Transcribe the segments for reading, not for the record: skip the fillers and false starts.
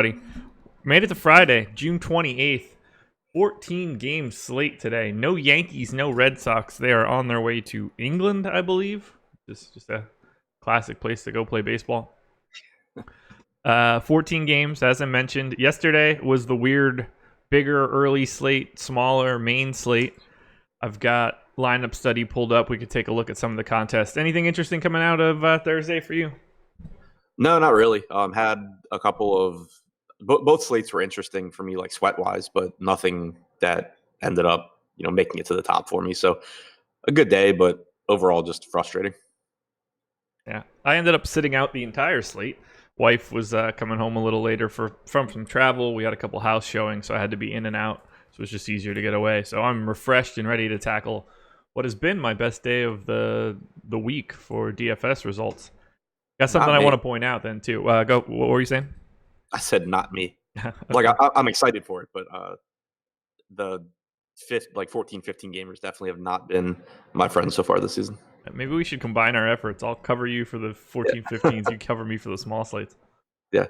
Buddy. Made it to Friday, June 28th. 14 game slate today. No Yankees, no Red Sox. They are on their way to England, I believe. Just a classic place to go play baseball. 14 games, as I mentioned. Yesterday was the weird, bigger early slate, smaller main slate. I've got lineup study pulled up. We could take a look at some of the contests. Anything interesting coming out of Thursday for you? No, not really. Had a couple of both slates were interesting for me, like sweat wise, but nothing that ended up, making it to the top for me. So a good day, but overall just frustrating. Yeah, I ended up sitting out the entire slate. Wife was coming home a little later from some travel. We had a couple house showings, so I had to be in and out. So it was just easier to get away. So I'm refreshed and ready to tackle what has been my best day of the week for DFS results. Got something I want to point out then too. Go. What were you saying? I said not me. Okay. Like I'm excited for it, but the 14, 15 gamers definitely have not been my friends so far this season. Maybe we should combine our efforts. I'll cover you for the 14, 15s. You cover me for the small slates. Yeah.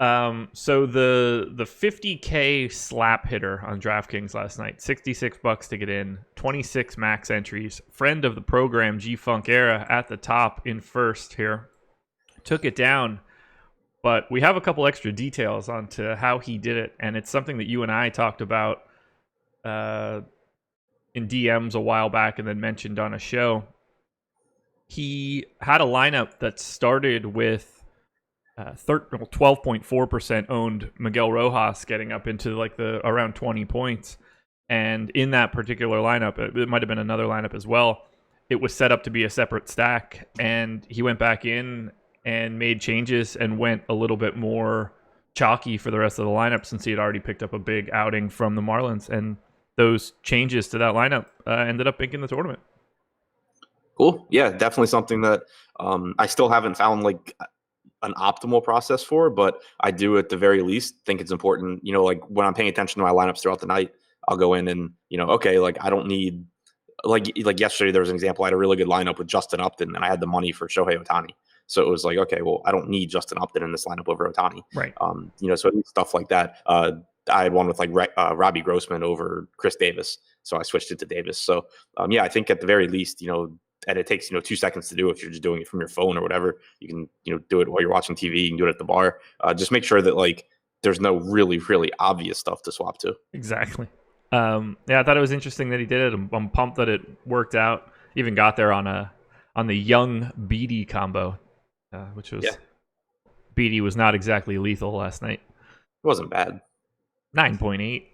So the 50K slap hitter on DraftKings last night, $66 to get in, 26 max entries. Friend of the program, G Funk Era, at the top in first here. Took it down, but we have a couple extra details onto how he did it, and it's something that you and I talked about in DMs a while back and then mentioned on a show. He had a lineup that started with 12.4% owned Miguel Rojas getting up into like the around 20 points. And in that particular lineup, it might have been another lineup as well, it was set up to be a separate stack. And he went back in and made changes and went a little bit more chalky for the rest of the lineup since he had already picked up a big outing from the Marlins. And those changes to that lineup ended up making the tournament. Cool. Yeah, definitely something that I still haven't found like an optimal process for, but I do at the very least think it's important, like when I'm paying attention to my lineups throughout the night, I'll go in and, okay, like I don't need, like yesterday there was an example, I had a really good lineup with Justin Upton and I had the money for Shohei Ohtani. So it was like, okay, well, I don't need Justin Upton in this lineup over Ohtani. Right. So stuff like that. I had one with like Robbie Grossman over Chris Davis. So I switched it to Davis. So I think at the very least, and it takes 2 seconds to do if you're just doing it from your phone or whatever. You can do it while you're watching TV. You can do it at the bar. Just make sure that like there's no really obvious stuff to swap to. Exactly. I thought it was interesting that he did it. I'm pumped that it worked out. Even got there on the Young Beatty combo, which was Beatty was not exactly lethal last night. It wasn't bad. 9.8.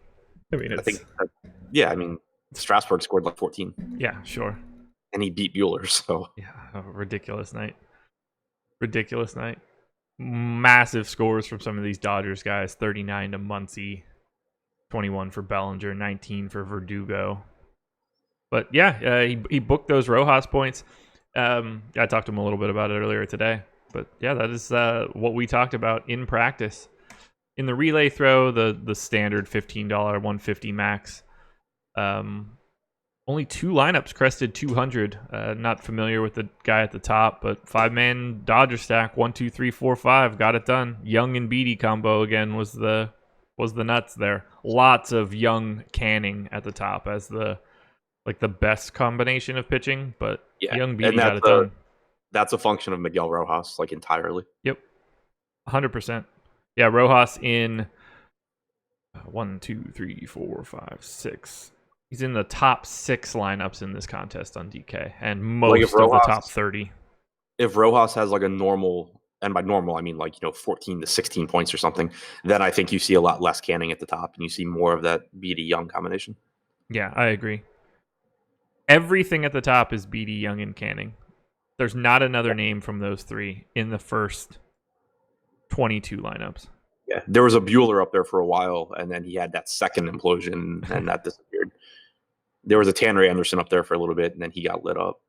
I mean, Strasburg scored like 14. Yeah, sure. And he beat Bueller, so ridiculous night. Massive scores from some of these Dodgers guys: 39 to Muncy, 21 for Bellinger, 19 for Verdugo. But he booked those Rojas points. I talked to him a little bit about it earlier today. But that is what we talked about in practice. In the relay throw, the standard $15 150 max. Only 2 lineups crested 200. Not familiar with the guy at the top, but 5-man Dodger stack 1, 2, 3, 4, 5 got it done. Young and Beatty combo again was the nuts there. Lots of Young Canning at the top as the best combination of pitching, but Young Beatty got it done. That's a function of Miguel Rojas, like entirely. Yep, 100%. Yeah, Rojas in 1, 2, 3, 4, 5, 6. He's in the top 6 lineups in this contest on DK, and most of the top 30. If Rojas has like a normal, and by normal I mean 14 to 16 points or something, then I think you see a lot less Canning at the top, and you see more of that Beatty Young combination. Yeah, I agree. Everything at the top is Beatty, Young, and Canning. There's not another name from those 3 in the first 22 lineups. Yeah, there was a Bueller up there for a while, and then he had that second implosion, and that disappeared. There was a Tanner Anderson up there for a little bit, and then he got lit up.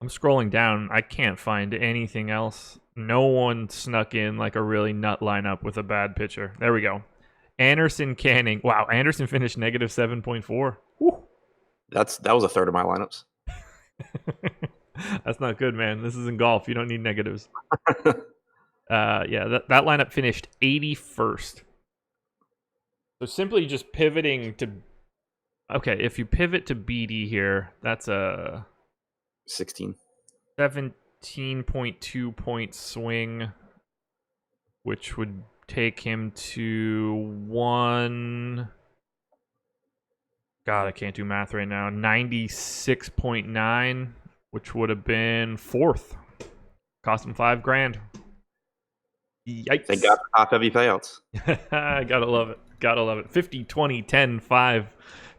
I'm scrolling down. I can't find anything else. No one snuck in like a really nut lineup with a bad pitcher. There we go. Anderson, Canning. Wow, Anderson finished negative 7.4. Whew. That was a third of my lineups. That's not good, man. This isn't golf. You don't need negatives. That lineup finished 81st. So simply just pivoting to... Okay, if you pivot to BD here, that's a 17.2 point swing, which would take him to one... God, I can't do math right now. 96.9, which would have been fourth. Cost him $5,000. Yikes. They got top heavy payouts. Gotta love it. Gotta love it. 50, 20, 10, 5.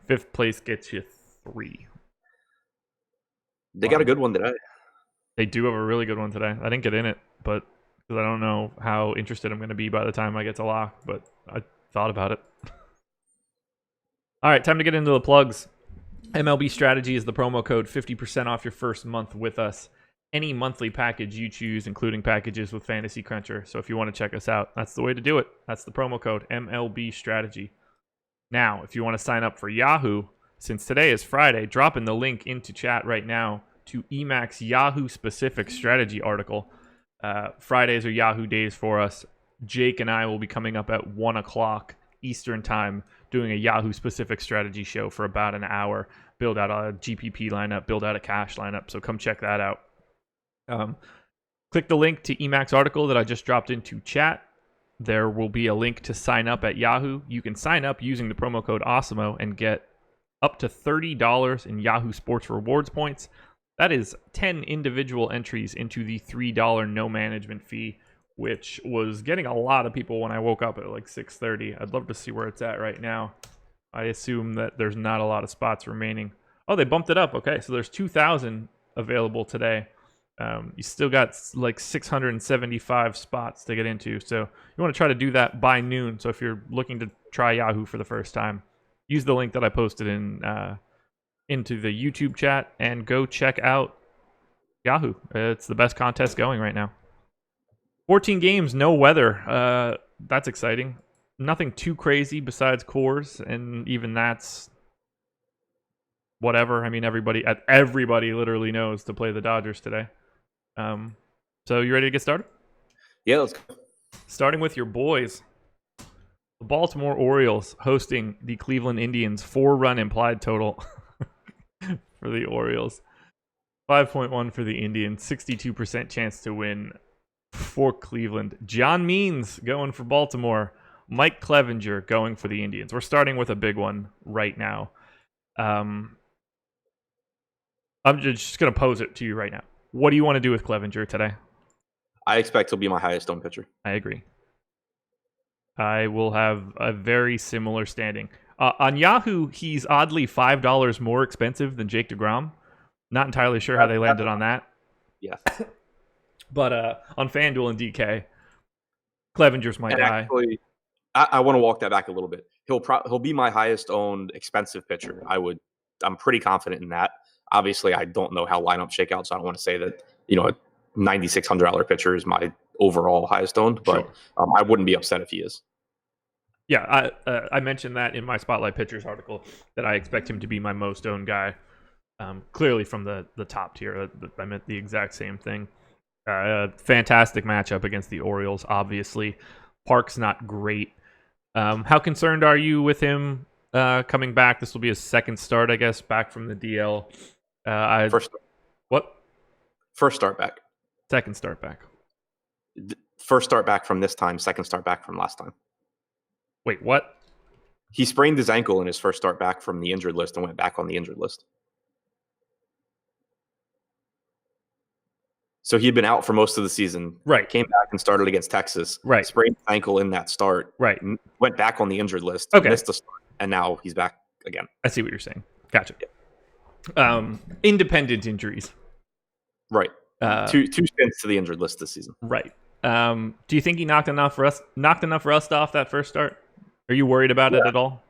Fifth place gets you 3. They got a good one today. They do have a really good one today. I didn't get in it, but because I don't know how interested I'm going to be by the time I get to lock, but I thought about it. All right, time to get into the plugs. MLB Strategy is the promo code, 50% off your first month with us. Any monthly package you choose, including packages with Fantasy Cruncher. So if you want to check us out, that's the way to do it. That's the promo code, MLB Strategy. Now, if you want to sign up for Yahoo, since today is Friday, drop in the link into chat right now to Emacs Yahoo specific strategy article. Fridays are Yahoo days for us. Jake and I will be coming up at 1 o'clock Eastern time doing a Yahoo specific strategy show for about an hour. Build out a GPP lineup, build out a cash lineup. So come check that out. Click the link to Emacs article that I just dropped into chat. There will be a link to sign up at Yahoo. You can sign up using the promo code AWESEMO and get up to $30 in Yahoo Sports Rewards points. That is 10 individual entries into the $3 no management fee, which was getting a lot of people when I woke up at like 6:30. I'd love to see where it's at right now. I assume that there's not a lot of spots remaining. Oh, they bumped it up. Okay, so there's 2,000 available today. You still got like 675 spots to get into, so you want to try to do that by noon. So if you're looking to try Yahoo for the first time, use the link that I posted into the YouTube chat and go check out Yahoo. It's the best contest going right now. 14 games, no weather. That's exciting. Nothing too crazy besides cores, and even that's whatever. I mean, everybody literally knows to play the Dodgers today. So you ready to get started? Yeah, let's go. Starting with your boys. The Baltimore Orioles hosting the Cleveland Indians. 4-run implied total for the Orioles. 5.1 for the Indians. 62% chance to win for Cleveland. John Means going for Baltimore. Mike Clevenger going for the Indians. We're starting with a big one right now. I'm just going to pose it to you right now. What do you want to do with Clevenger today? I expect he'll be my highest owned pitcher. I agree. I will have a very similar standing. On Yahoo, he's oddly $5 more expensive than Jake Degrom. Not entirely sure how they landed on that. Yeah. But on FanDuel and DK, Clevenger's my guy. Actually, I want to walk that back a little bit. He'll be my highest owned expensive pitcher. I'm pretty confident in that. Obviously, I don't know how lineups shake out, so I don't want to say that a $9,600 pitcher is my overall highest owned, but sure. I wouldn't be upset if he is. Yeah, I mentioned that in my Spotlight Pitchers article that I expect him to be my most owned guy. Clearly from the top tier, I meant the exact same thing. Fantastic matchup against the Orioles, obviously. Park's not great. How concerned are you with him coming back? This will be his second start, I guess, back from the DL. First. What? First start back. Second start back. First start back from this time, second start back from last time. Wait, what? He sprained his ankle in his first start back from the injured list and went back on the injured list. So he had been out for most of the season. Right. Came back and started against Texas. Right. Sprained his ankle in that start. Right. Went back on the injured list. Okay. Missed the start. And now he's back again. I see what you're saying. Gotcha. Yeah. Independent injuries. Right. Two stints to the injured list this season. Right. Do you think he knocked enough rust off that first start? Are you worried about it at all?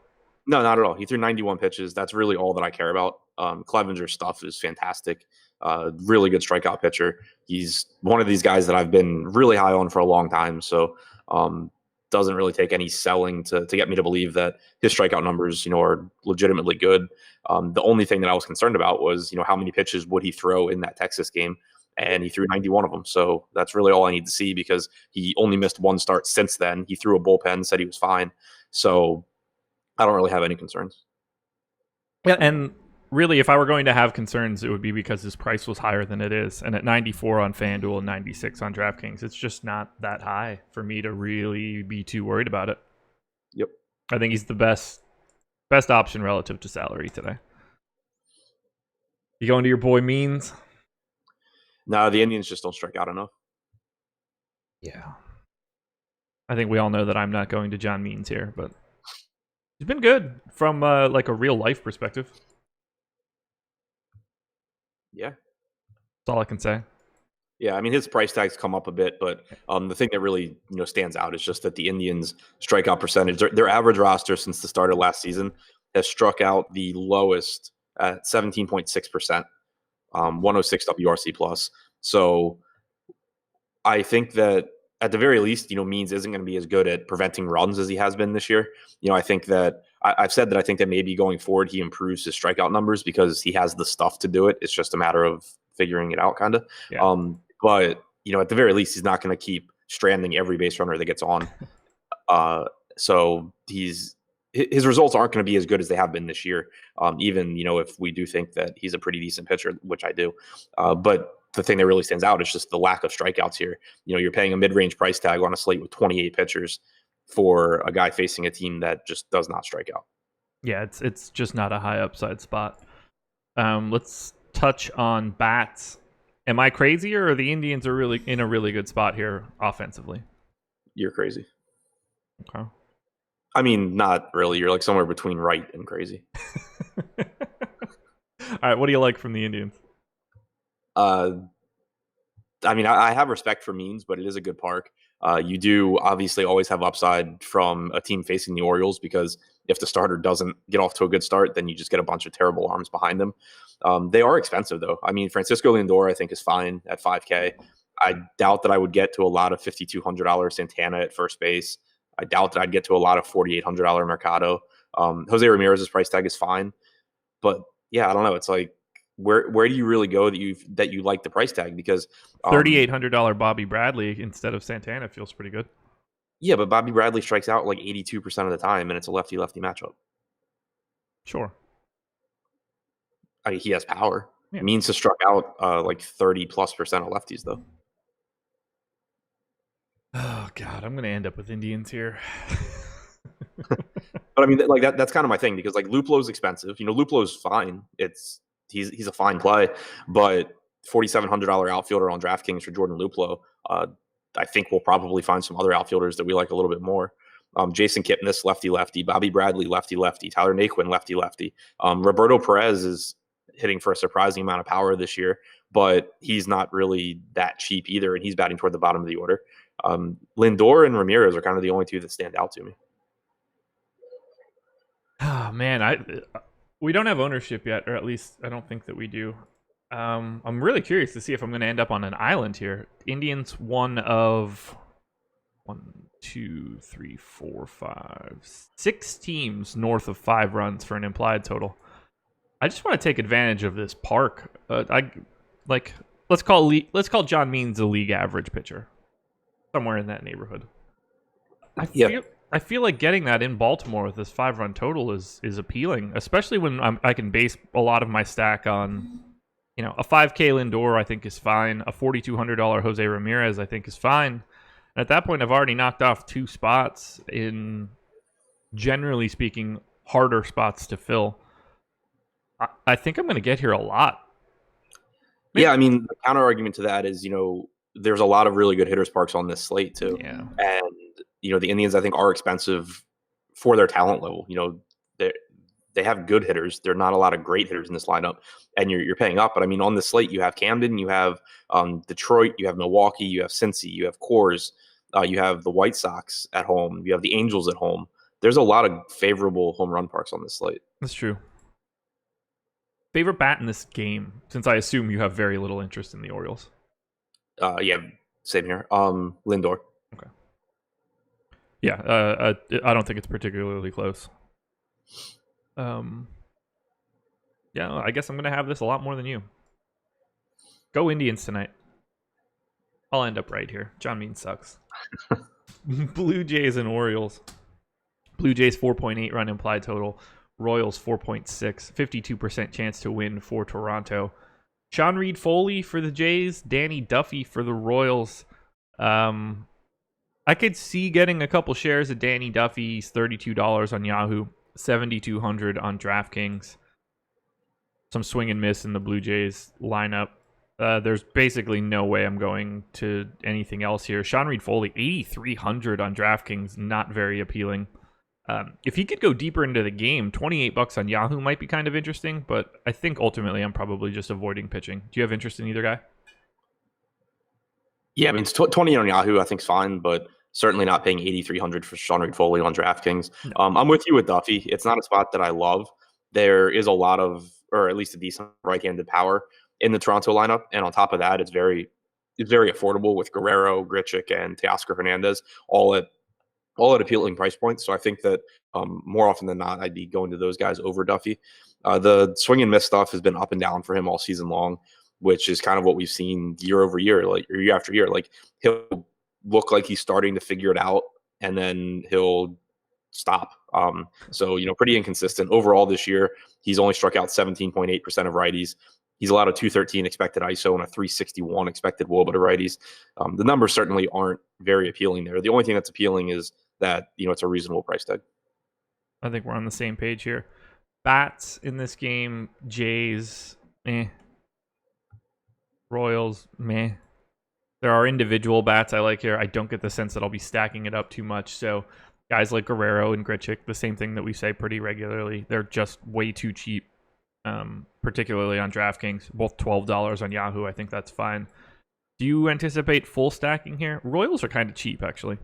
No, not at all. He threw 91 pitches. That's really all that I care about. Clevenger's stuff is fantastic. Really good strikeout pitcher. He's one of these guys that I've been really high on for a long time. So doesn't really take any selling to get me to believe that his strikeout numbers, are legitimately good. The only thing that I was concerned about was, how many pitches would he throw in that Texas game? and he threw 91 of them. So that's really all I need to see, because he only missed one start since then. He threw a bullpen, said he was fine. So I don't really have any concerns. Yeah, and really, if I were going to have concerns, it would be because his price was higher than it is. And at 94 on FanDuel and 96 on DraftKings, it's just not that high for me to really be too worried about it. Yep. I think he's the best option relative to salary today. You going to your boy Means? No, the Indians just don't strike out enough. Yeah. I think we all know that I'm not going to John Means here, but he's been good from like a real life perspective. Yeah. That's all I can say. Yeah, I mean, his price tag's come up a bit, but the thing that really stands out is just that the Indians' strikeout percentage, their average roster since the start of last season has struck out the lowest at 17.6%, 106 WRC plus. So I think that at the very least, Means isn't going to be as good at preventing runs as he has been this year. I think that I've said that I think that maybe going forward he improves his strikeout numbers because he has the stuff to do it. It's just a matter of figuring it out, kind of. Yeah. But at the very least, he's not going to keep stranding every base runner that gets on. So his results aren't going to be as good as they have been this year. Even if we do think that he's a pretty decent pitcher, which I do. But the thing that really stands out is just the lack of strikeouts here. You're paying a mid-range price tag on a slate with 28 pitchers for a guy facing a team that just does not strike out. Yeah, it's just not a high upside spot. Let's touch on bats. Am I crazy, or are the Indians really in a really good spot here offensively? You're crazy. Okay. I mean, not really. You're like somewhere between right and crazy. All right, what do you like from the Indians? I mean, I have respect for Means, but it is a good park. You do obviously always have upside from a team facing the Orioles, because if the starter doesn't get off to a good start, then you just get a bunch of terrible arms behind them. They are expensive, though. I mean, Francisco Lindor, I think, is fine at $5K. I doubt that I would get to a lot of $5,200 Santana at first base. I doubt that I'd get to a lot of $4,800 Mercado. Jose Ramirez's price tag is fine. But, yeah, I don't know. It's like, where do you really go that you like the price tag? Because $3,800 Bobby Bradley instead of Santana feels pretty good. Yeah, but Bobby Bradley strikes out like 82% of the time, and it's a lefty-lefty matchup. Sure. I mean, he has power. Yeah. Means to struck out like 30+% of lefties, though. Oh God, I'm gonna end up with Indians here. But I mean, like that's kind of my thing, because like Luplo's expensive. Luplo's fine. He's a fine play, but $4,700 outfielder on DraftKings for Jordan Luplow. I think we'll probably find some other outfielders that we like a little bit more. Jason Kipnis, lefty-lefty. Bobby Bradley, lefty-lefty. Tyler Naquin, lefty-lefty. Roberto Perez is hitting for a surprising amount of power this year, but he's not really that cheap either, and he's batting toward the bottom of the order. Lindor and Ramirez are kind of the only two that stand out to me. Oh man, we don't have ownership yet, or at least I don't think that we do. I'm really curious to see if I'm going to end up on an island here. Indians, one of 6 teams north of 5 runs for an implied total. I just want to take advantage of this park. Let's call John Means a league average pitcher, somewhere in that neighborhood. I feel like getting that in Baltimore with this 5-run total is appealing, especially when I can base a lot of my stack on, a $5K Lindor I think is fine, a $4,200 Jose Ramirez I think is fine. And at that point, I've already knocked off 2 spots in, generally speaking, harder spots to fill. I think I'm going to get here a lot. Maybe. Yeah, I mean, the counter argument to that is, there's a lot of really good hitters parks on this slate too. Yeah. And, the Indians, I think, are expensive for their talent level. They have good hitters. There are not a lot of great hitters in this lineup, and you're paying up. But I mean, on this slate, you have Camden, you have Detroit, you have Milwaukee, you have Cincy, you have Coors, you have the White Sox at home, you have the Angels at home. There's a lot of favorable home run parks on this slate. That's true. Favorite bat in this game, since I assume you have very little interest in the Orioles. Yeah, same here. Lindor. Okay. Yeah, I don't think it's particularly close. Yeah, I guess I'm going to have this a lot more than you. Go Indians tonight. I'll end up right here. John Mean sucks. Blue Jays and Orioles. Blue Jays 4.8 run implied total. Royals 4.6. 52% chance to win for Toronto. Sean Reed Foley for the Jays. Danny Duffy for the Royals. I could see getting a couple shares of Danny Duffy. He's $32 on Yahoo. $7,200 on DraftKings. Some swing and miss in the Blue Jays lineup. There's basically no way I'm going to anything else here. Sean Reed Foley, 8,300 on DraftKings, not very appealing. If he could go deeper into the game, $28 on Yahoo might be kind of interesting, but I think ultimately I'm probably just avoiding pitching. Do you have interest in either guy? Yeah, I mean, 20 on Yahoo I think is fine, but certainly not paying 8,300 for Sean Reed Foley on DraftKings. No. I'm with you with Duffy. It's not a spot that I love. There is a lot of, or at least a decent right-handed power in the Toronto lineup, and on top of that, it's very affordable with Guerrero, Grichuk, and Teoscar Hernandez all at appealing price points. So I think that more often than not, I'd be going to those guys over Duffy. The swing and miss stuff has been up and down for him all season long, which is kind of what we've seen year over year, like or year after year. Like he'll look like he's starting to figure it out, and then he'll stop. So pretty inconsistent overall this year. He's only struck out 17.8% of righties. He's allowed a 213 expected ISO and a 361 expected WOBA to righties. The numbers certainly aren't very appealing there. The only thing that's appealing is that it's a reasonable price tag. I think we're on the same page here. Bats in this game, Jays, meh. Royals, meh. There are individual bats I like here. I don't get the sense that I'll be stacking it up too much. So guys like Guerrero and Grichuk, the same thing that we say pretty regularly. They're just way too cheap, particularly on DraftKings. Both $12 on Yahoo. I think that's fine. Do you anticipate full stacking here? Royals are kind of cheap, actually.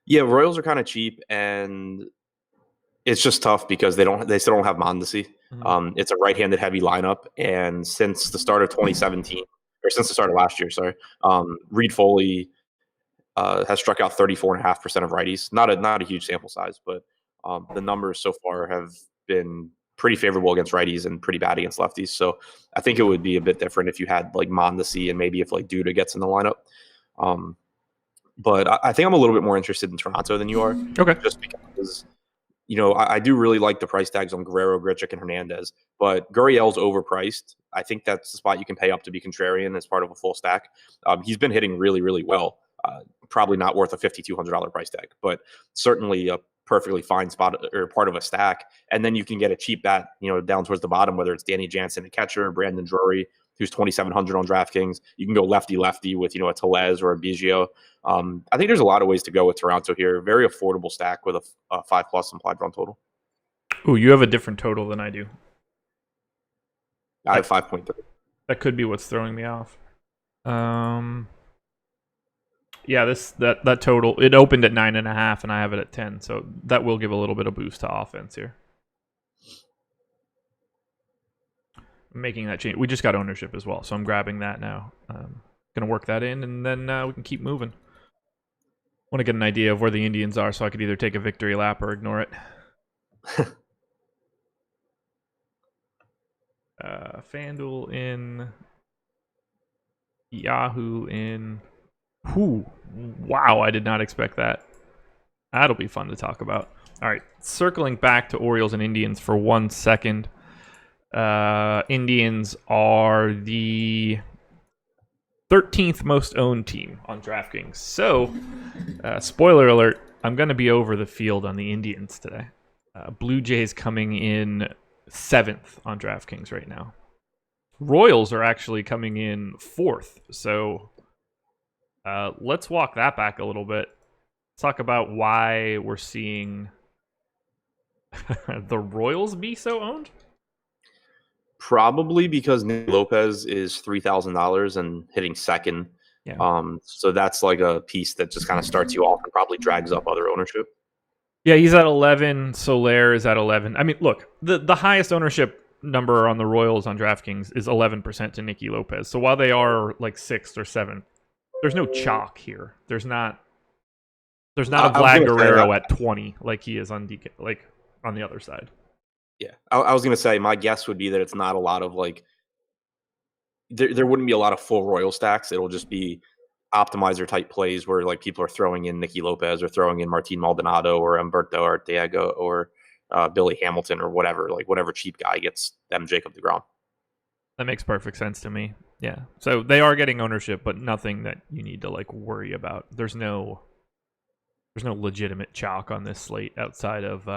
Yeah, Royals are kind of cheap, and it's just tough because they still don't have Mondesi. Mm-hmm. It's a right-handed heavy lineup, and since the start of 2017, or since the start of last year, Reed Foley has struck out 34.5% of righties. Not a huge sample size, but the numbers so far have been pretty favorable against righties and pretty bad against lefties. So I think it would be a bit different if you had like Mondesi and maybe if like Duda gets in the lineup. But I think I'm a little bit more interested in Toronto than you are. Okay. Just because, I do really like the price tags on Guerrero, Grichuk, and Hernandez, but Gurriel's overpriced. I think that's the spot you can pay up to be contrarian as part of a full stack. He's been hitting really, really well. Probably not worth a $5,200 price tag, but certainly a perfectly fine spot or part of a stack. And then you can get a cheap bat, down towards the bottom, whether it's Danny Jansen, a catcher, Brandon Drury, who's 2,700 on DraftKings. You can go lefty with, a Tellez or a Biggio. I think there's a lot of ways to go with Toronto here. Very affordable stack with a 5+ implied run total. Oh, you have a different total than I do. I have 5.3. That could be what's throwing me off. Yeah, that total, it opened at 9.5 and I have it at 10, so that will give a little bit of boost to offense here. Making that change. We just got ownership as well, so I'm grabbing that now. Gonna work that in, and then we can keep moving. Want to get an idea of where the Indians are, so I could either take a victory lap or ignore it. FanDuel in, Yahoo in. Whew. Wow, I did not expect that. That'll be fun to talk about. All right, circling back to Orioles and Indians for 1 second. Indians are the 13th most owned team on DraftKings. So, spoiler alert, I'm going to be over the field on the Indians today. Blue Jays coming in 7th on DraftKings right now. Royals are actually coming in 4th. So, let's walk that back a little bit. Let's talk about why we're seeing the Royals be so owned. Probably because Nick Lopez is $3,000 and hitting second. Yeah. So that's like a piece that just kind of starts you off and probably drags up other ownership. Yeah, he's at 11. Soler is at 11. I mean, look, the highest ownership number on the Royals on DraftKings is 11% to Nicky Lopez. So while they are like 6th or 7th, there's no chalk here. There's not a Vlad Guerrero at 20 like he is on DK, like on the other side. Yeah, I was going to say my guess would be that it's not a lot of like there wouldn't be a lot of full Royal stacks. It'll just be optimizer type plays where like people are throwing in Nicky Lopez or throwing in Martin Maldonado or Humberto Arteaga or Billy Hamilton or whatever, like whatever cheap guy gets them Jacob Degrom. That makes perfect sense to me. Yeah. So they are getting ownership, but nothing that you need to like worry about. There's no legitimate chalk on this slate outside of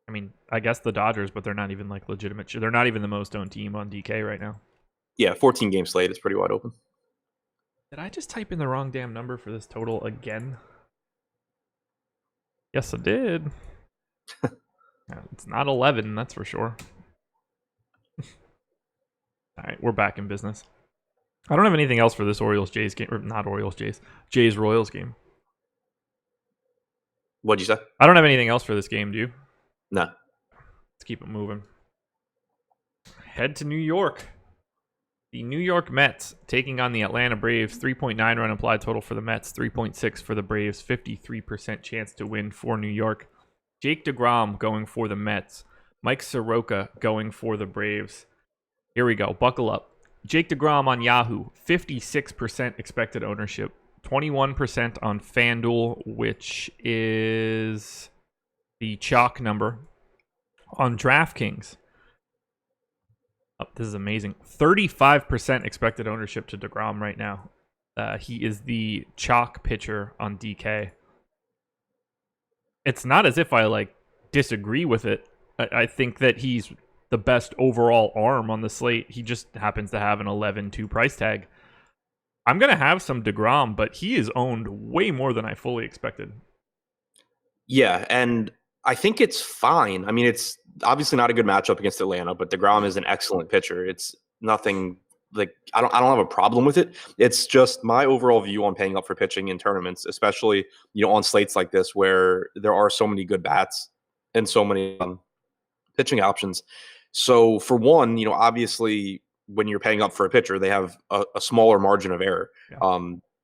I mean, I guess the Dodgers, but they're not even like legitimate. They're not even the most owned team on DK right now. Yeah, 14 game slate is pretty wide open. Did I just type in the wrong damn number for this total again? Yes, I did. It's not 11, that's for sure. All right, we're back in business. I don't have anything else for this Orioles-Jays game. Or not Orioles-Jays. Jays-Royals game. What'd you say? I don't have anything else for this game, do you? No. Let's keep it moving. Head to New York. The New York Mets taking on the Atlanta Braves. 3.9 run implied total for the Mets. 3.6 for the Braves. 53% chance to win for New York. Jake Degrom going for the Mets. Mike Soroka going for the Braves. Here we go. Buckle up. Jake Degrom on Yahoo. 56% expected ownership. 21% on FanDuel, which is the chalk number. On DraftKings, this is amazing. 35% expected ownership to DeGrom right now. He is the chalk pitcher on DK. It's not as if I like disagree with it. I think that he's the best overall arm on the slate. He just happens to have an 11-2 price tag. I'm going to have some DeGrom, but he is owned way more than I fully expected. Yeah, and I think it's fine. I mean, it's obviously not a good matchup against Atlanta, but DeGrom is an excellent pitcher. It's nothing like I don't have a problem with it. It's just my overall view on paying up for pitching in tournaments, especially on slates like this where there are so many good bats and so many pitching options. So for one, obviously when you're paying up for a pitcher, they have a smaller margin of error. Yeah.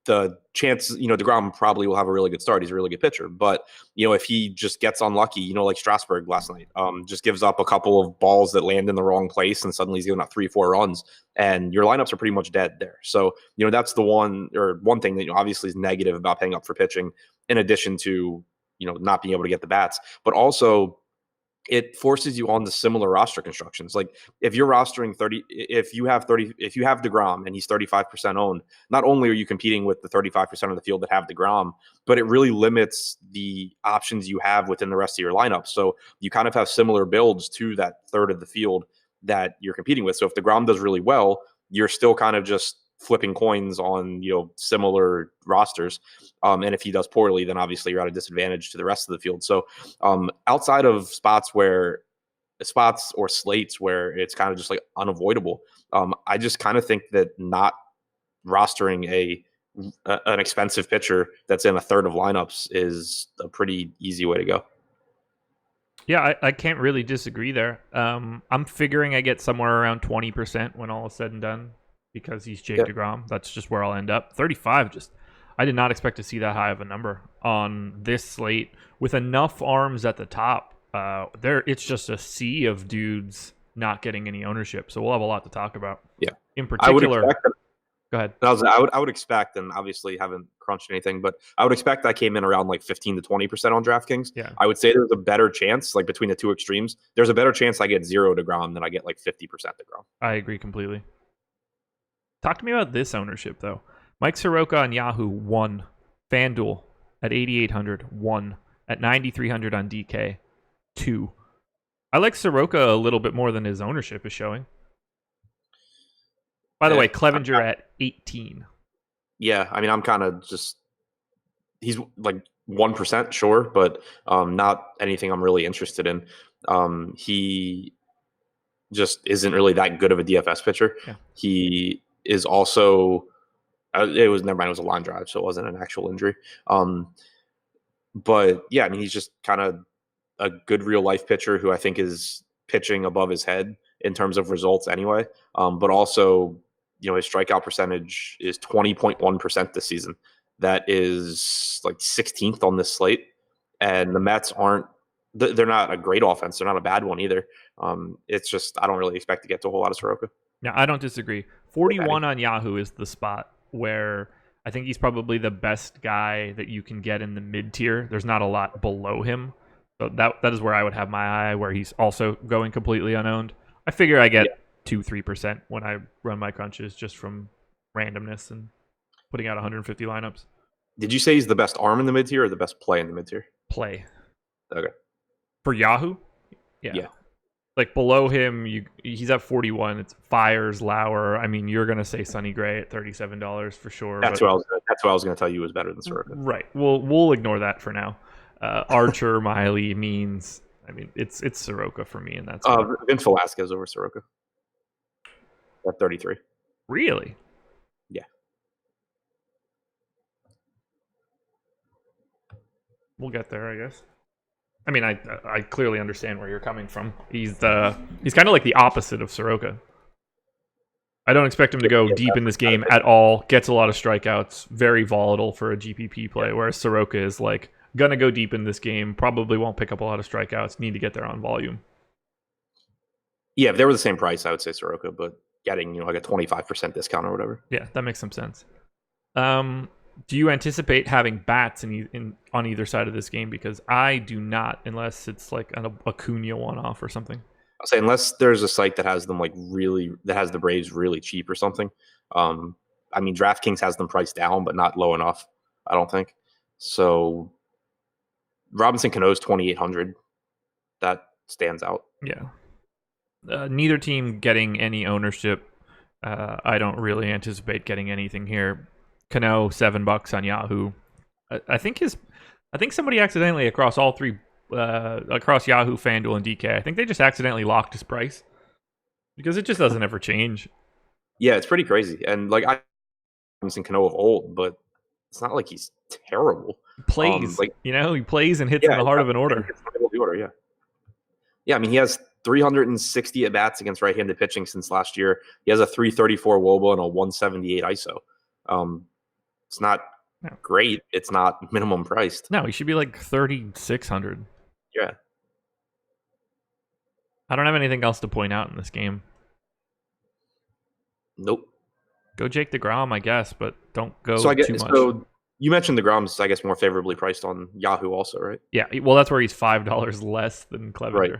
The chance, DeGrom probably will have a really good start. He's a really good pitcher. But, if he just gets unlucky, like Strasburg last night, just gives up a couple of balls that land in the wrong place and suddenly he's giving up 3-4 runs and your lineups are pretty much dead there. So, that's the one thing that, obviously is negative about paying up for pitching in addition to, not being able to get the bats. But also, it forces you on the similar roster constructions. Like if you're rostering 30, if you have DeGrom and he's 35% owned, not only are you competing with the 35% of the field that have DeGrom, but it really limits the options you have within the rest of your lineup. So you kind of have similar builds to that third of the field that you're competing with. So if DeGrom does really well, you're still kind of just flipping coins on similar rosters, and if he does poorly, then obviously you're at a disadvantage to the rest of the field. So outside of spots or slates where it's kind of just like unavoidable, I just kind of think that not rostering an expensive pitcher that's in a third of lineups is a pretty easy way to go. Yeah, I can't really disagree there. I'm figuring I get somewhere around 20% when all is said and done because he's Jake Degrom. That's just where I'll end up. 35, I did not expect to see that high of a number on this slate with enough arms at the top. It's just a sea of dudes not getting any ownership, so we'll have a lot to talk about. Yeah, in particular. Go ahead. I would expect, and obviously haven't crunched anything, but I would expect that came in around like 15 to 20% on DraftKings. Yeah. I would say there's a better chance, like between the two extremes, there's a better chance I get 0 DeGrom than I get like 50% DeGrom. I agree completely. Talk to me about this ownership, though. Mike Soroka on Yahoo, 1. FanDuel at 8,800, 1. At 9,300 on DK, 2. I like Soroka a little bit more than his ownership is showing. By the way, Clevenger at 18. Yeah, I mean, I'm kind of just... He's like 1%, sure, but not anything I'm really interested in. He just isn't really that good of a DFS pitcher. Yeah. He is also... It was a line drive, so it wasn't an actual injury. But yeah, I mean, he's just kind of a good real life pitcher who I think is pitching above his head in terms of results anyway. But also, his strikeout percentage is 20.1% this season. That is like 16th on this slate. And the Mets they're not a great offense. They're not a bad one either. It's just, I don't really expect to get to a whole lot of Soroka. Now, I don't disagree. 41 on Yahoo is the spot where I think he's probably the best guy that you can get in the mid tier. There's not a lot below him. So that is where I would have my eye, where he's also going completely unowned. I figure I get 2-3% when I run my crunches just from randomness and putting out 150 lineups. Did you say he's the best arm in the mid tier or the best play in the mid tier? Play. Okay. For Yahoo? Yeah. Like below him, he's at 41. It's Fires, Lauer. I mean, you're gonna say Sonny Gray at $37 for sure. That's what I was gonna tell you was better than Soroka. Right. We'll ignore that for now. Archer, Miley, Means. I mean, it's Soroka for me, and that's Vince Velasquez over Soroka at 33. Really? Yeah. We'll get there, I guess. I mean, I clearly understand where you're coming from. He's kind of like the opposite of Soroka. I don't expect him to go deep in this game at all. Gets a lot of strikeouts. Very volatile for a GPP play, whereas Soroka is like gonna go deep in this game. Probably won't pick up a lot of strikeouts. Need to get there on volume. Yeah, if they were the same price, I would say Soroka, but getting like a 25% discount or whatever. Yeah, that makes some sense. Do you anticipate having bats on either side of this game? Because I do not, unless it's like an Acuna one-off or something. I'll say unless there's a site that has them that has the Braves really cheap or something. I mean, DraftKings has them priced down, but not low enough, I don't think. So Robinson Cano's 2,800. That stands out. Yeah. Neither team getting any ownership. I don't really anticipate getting anything here. Cano, $7 on Yahoo. I think somebody accidentally across all three, across Yahoo, FanDuel, and DK. I think they just accidentally locked his price because it just doesn't ever change. Yeah, it's pretty crazy. And like I'm seeing Cano of old, but it's not like he's terrible. He plays, he plays and hits in the heart of an order. Yeah, I mean, he has 360 at bats against right-handed pitching since last year. He has a 334 WOBA and a 178 ISO. It's not great. It's not minimum priced. No, he should be like 3,600. Yeah. I don't have anything else to point out in this game. Nope. Go Jake Degrom, I guess, but don't go too much. So you mentioned Degrom's, I guess, more favorably priced on Yahoo also, right? Yeah, well, that's where he's $5 less than Clevenger. Right.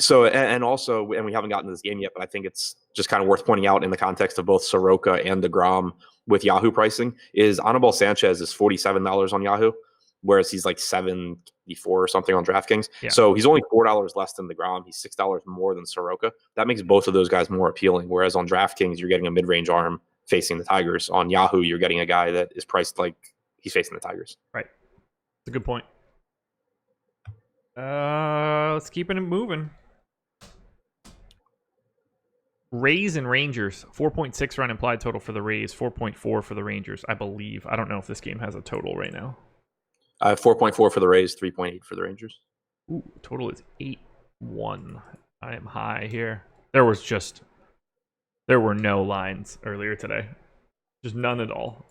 So, and also, and we haven't gotten to this game yet, but I think it's just kind of worth pointing out in the context of both Soroka and Degrom with Yahoo pricing is Anibal Sanchez is $47 on Yahoo, whereas he's like $7.54 or something on DraftKings. Yeah. So he's only $4 less than Degrom. He's $6 more than Soroka. That makes both of those guys more appealing. Whereas on DraftKings, you're getting a mid-range arm facing the Tigers. On Yahoo, you're getting a guy that is priced like he's facing the Tigers. Right. That's a good point. Let's keep it moving. Rays and Rangers, 4.6 run implied total for the Rays, 4.4 for the Rangers, I believe. I don't know if this game has a total right now. 4.4 for the Rays, 3.8 for the Rangers. Ooh, total is 8-1. I am high here. There were no lines earlier today. Just none at all.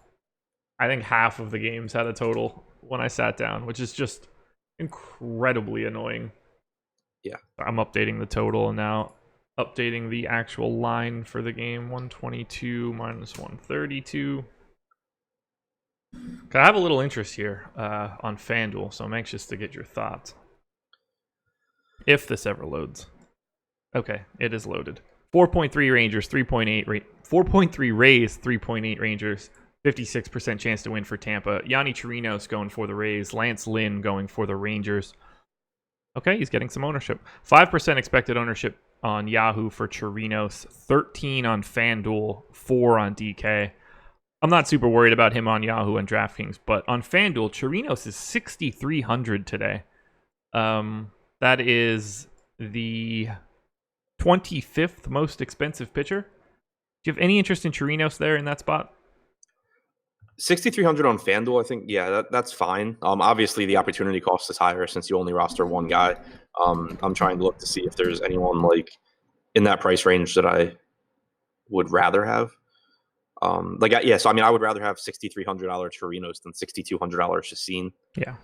I think half of the games had a total when I sat down, which is just incredibly annoying. Yeah. I'm updating the total now. Updating the actual line for the game, 122 minus 132. I have a little interest here on FanDuel, so I'm anxious to get your thoughts. If this ever loads. Okay, it is loaded. 4.3 Rangers, 3.8 4.3 Rays, 3.8 Rangers. 56% chance to win for Tampa. Yanni Chirinos going for the Rays. Lance Lynn going for the Rangers. Okay, he's getting some ownership. 5% expected ownership on Yahoo for Chirinos, 13 on FanDuel, 4 on DK. I'm not super worried about him on Yahoo and DraftKings, but on FanDuel, Chirinos is 6,300 today. That is the 25th most expensive pitcher. Do you have any interest in Chirinos there in that spot? 6,300 on FanDuel, I think, yeah, that's fine. Obviously, the opportunity cost is higher since you only roster one guy. I'm trying to look to see if there's anyone like in that price range that I would rather have. So I mean, I would rather have $6,300 Chirinos than $6,200 Chacin. Yeah.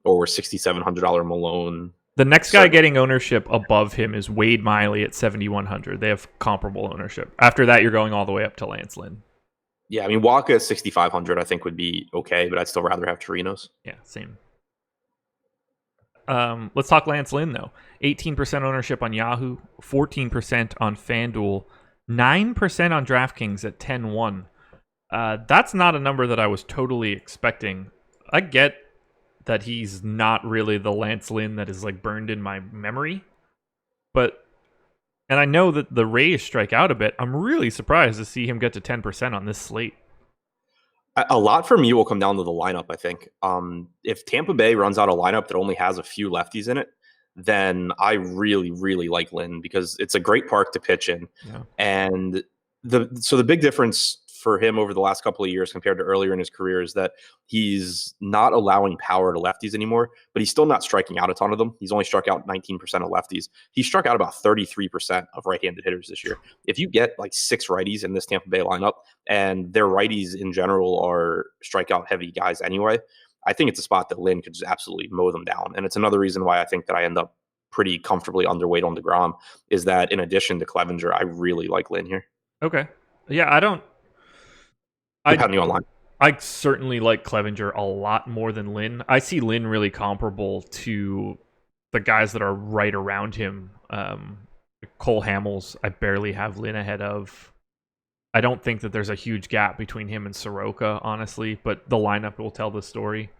Or $6,700 Malone. The next guy So getting ownership above him is Wade Miley at 7,100. They have comparable ownership. After that, you're going all the way up to Lance Lynn. yeah, I mean Waka at 6,500 I think would be okay, but I'd still rather have Torinos. Yeah, same. Let's talk Lance Lynn, though. 18% ownership on Yahoo, 14% on FanDuel, 9% on DraftKings at 10-1. That's not a number that I was totally expecting. I get that he's not really the Lance Lynn that is like burned in my memory, and I know that the Rays strike out a bit. I'm really surprised to see him get to 10% on this slate. A lot for me will come down to the lineup, I think. If Tampa Bay runs out a lineup that only has a few lefties in it, then I really, really like Lynn because it's a great park to pitch in. Yeah. And the big difference for him over the last couple of years compared to earlier in his career is that he's not allowing power to lefties anymore, but he's still not striking out a ton of them. He's only struck out 19% of lefties. He struck out about 33% of right-handed hitters this year. If you get like 6 righties in this Tampa Bay lineup, and their righties in general are strikeout heavy guys anyway, I think it's a spot that Lynn could just absolutely mow them down. And it's another reason why I think that I end up pretty comfortably underweight on Degrom is that in addition to Clevenger, I really like Lynn here. Okay. Yeah, Depending on line. I certainly like Clevenger a lot more than Lynn. I see Lynn really comparable to the guys that are right around him. Cole Hamels, I barely have Lynn ahead of. I don't think that there's a huge gap between him and Soroka, honestly, but the lineup will tell the story.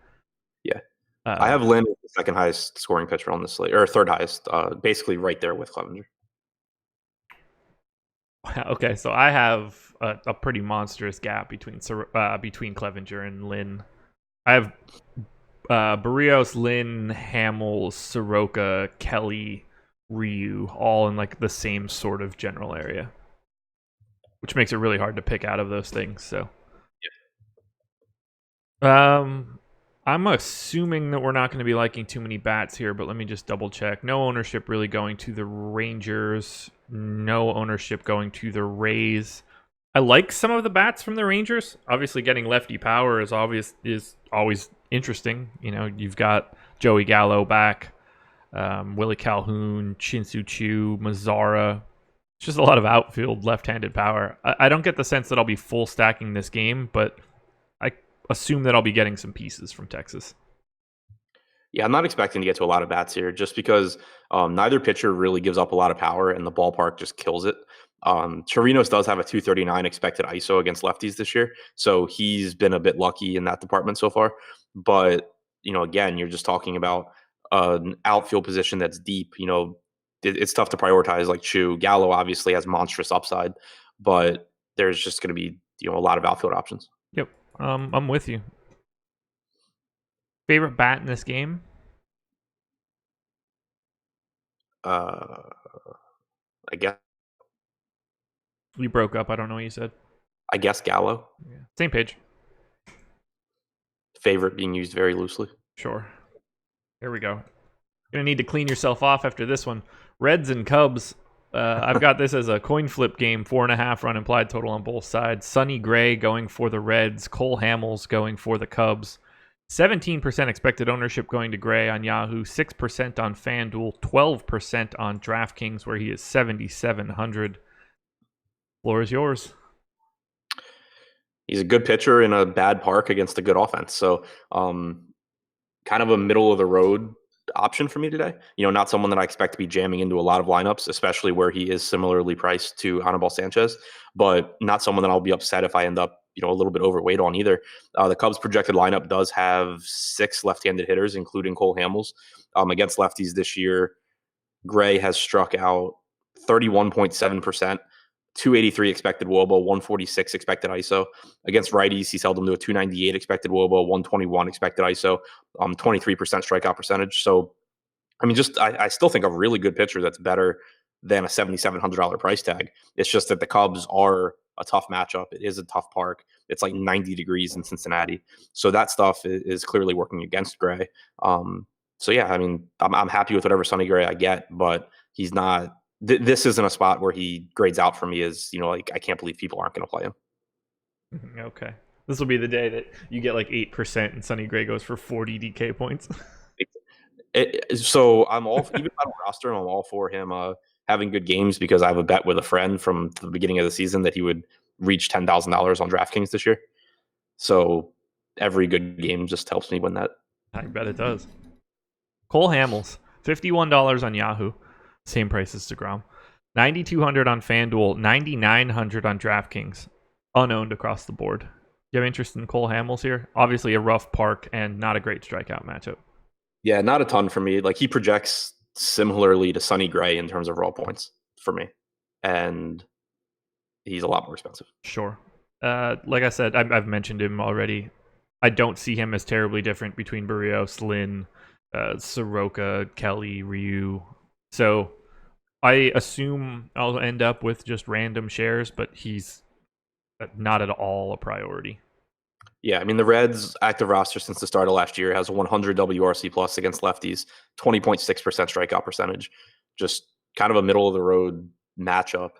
Yeah. I have Lynn as the second highest scoring pitcher on the slate, or third highest, basically right there with Clevenger. Okay, so I have a pretty monstrous gap between Clevenger and Lynn. I have Barrios, Lynn, Hamels, Soroka, Kelly, Ryu, all in like the same sort of general area, which makes it really hard to pick out of those things. So, I'm assuming that we're not going to be liking too many bats here, but let me just double check. No ownership really going to the Rangers. No ownership going to the Rays. I like some of the bats from the Rangers. Obviously, getting lefty power is always interesting. You know, you've got Joey Gallo back, Willie Calhoun, Shin-Soo Choo, Mazzara. It's just a lot of outfield left-handed power. I don't get the sense that I'll be full stacking this game, but I assume that I'll be getting some pieces from Texas. Yeah, I'm not expecting to get to a lot of bats here just because neither pitcher really gives up a lot of power and the ballpark just kills it. Chirinos does have a 239 expected ISO against lefties this year, so he's been a bit lucky in that department so far. But, you know, again, you're just talking about an outfield position that's deep. You know, it's tough to prioritize like Chu. Gallo obviously has monstrous upside, but there's just going to be, you know, a lot of outfield options. Yep, I'm with you. Favorite bat in this game? I guess You broke up. I don't know what you said. Gallo. Yeah. Same page. Favorite being used very loosely. Sure. Here we go. Gonna need to clean yourself off after this one. Reds and Cubs. I've got this as a coin flip game. 4.5 run implied total on both sides. Sonny Gray going for the Reds. Cole Hamels going for the Cubs. 17% expected ownership going to Gray on Yahoo. 6% on FanDuel. 12% on DraftKings, where he is 7,700. Floor is yours. He's a good pitcher in a bad park against a good offense. So, kind of a middle of the road option for me today. You know, not someone that I expect to be jamming into a lot of lineups, especially where he is similarly priced to Anibal Sanchez, but not someone that I'll be upset if I end up, you know, a little bit overweight on either. The Cubs projected lineup does have 6 left-handed hitters, including Cole Hamels. Against lefties this year, Gray has struck out 31.7%. 283 expected WOBA, 146 expected ISO. Against righties, he's held them to a 298 expected WOBA, 121 expected ISO, 23% strikeout percentage. So, I mean, I still think a really good pitcher that's better than a $7,700 price tag. It's just that the Cubs are a tough matchup. It is a tough park. It's like 90 degrees in Cincinnati. So that stuff is clearly working against Gray. So, yeah, I mean, I'm happy with whatever Sonny Gray I get, but he's not. This isn't a spot where he grades out for me as, you know, like I can't believe people aren't going to play him. Okay. This will be the day that you get like 8% and Sonny Gray goes for 40 DK points. So I'm all, even if I don't roster him, I'm all for him having good games because I have a bet with a friend from the beginning of the season that he would reach $10,000 on DraftKings this year. So every good game just helps me win that. I bet it does. Cole Hamels, $51 on Yahoo, same price as Degrom. $9,200 on FanDuel, $9,900 on DraftKings, unowned across the board. You have interest in Cole Hamels here? Obviously a rough park and not a great strikeout matchup. Yeah, not a ton for me. Like he projects similarly to Sonny Gray in terms of raw points for me, and he's a lot more expensive. Sure. Like I said, I've mentioned him already. I don't see him as terribly different between Barrios, Lynn, Soroka, Kelly, Ryu. So I assume I'll end up with just random shares, but he's not at all a priority. Yeah, I mean the Reds' active roster since the start of last year has a 100 WRC plus against lefties, 20.6% strikeout percentage, just kind of a middle of the road matchup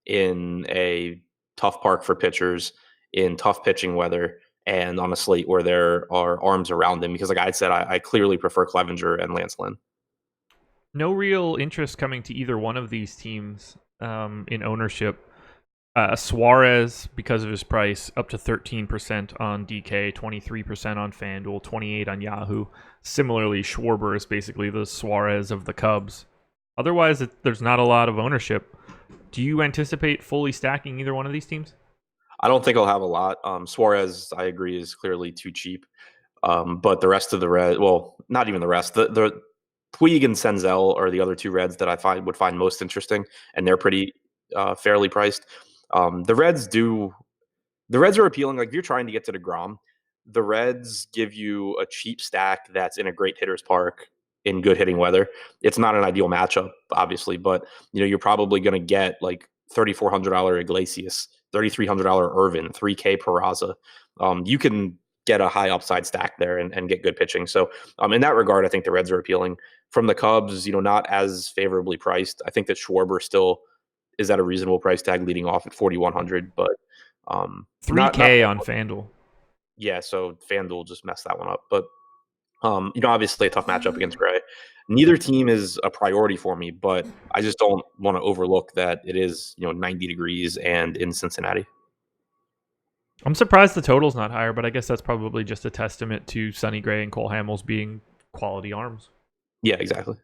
in a tough park for pitchers, in tough pitching weather, and on a slate where there are arms around him. Because like I said, I clearly prefer Clevenger and Lance Lynn. No real interest coming to either one of these teams in ownership. Suarez, because of his price, up to 13% on DK, 23% on FanDuel, 28% on Yahoo. Similarly, Schwarber is basically the Suarez of the Cubs. Otherwise, there's not a lot of ownership. Do you anticipate fully stacking either one of these teams? I don't think I'll have a lot. Suarez, I agree, is clearly too cheap. But the rest of the Reds, well, not even the rest. The Puig and Senzel are the other two Reds that I would find most interesting, and they're pretty fairly priced. The Reds are appealing. Like if you're trying to get to DeGrom, the Reds give you a cheap stack that's in a great hitter's park in good hitting weather. It's not an ideal matchup, obviously, but you're probably going to get like $3,400 Iglesias, $3,300 Irvin, $3K Peraza. You can get a high upside stack there and get good pitching. So in that regard, I think the Reds are appealing. From the Cubs, not as favorably priced. I think that Schwarber still is at a reasonable price tag leading off at 4,100, but 3K on FanDuel. Yeah, so FanDuel just messed that one up. But obviously a tough matchup against Gray. Neither team is a priority for me, but I just don't want to overlook that it is 90 degrees and in Cincinnati. I'm surprised the total's not higher, but I guess that's probably just a testament to Sonny Gray and Cole Hamels being quality arms. Yeah, exactly.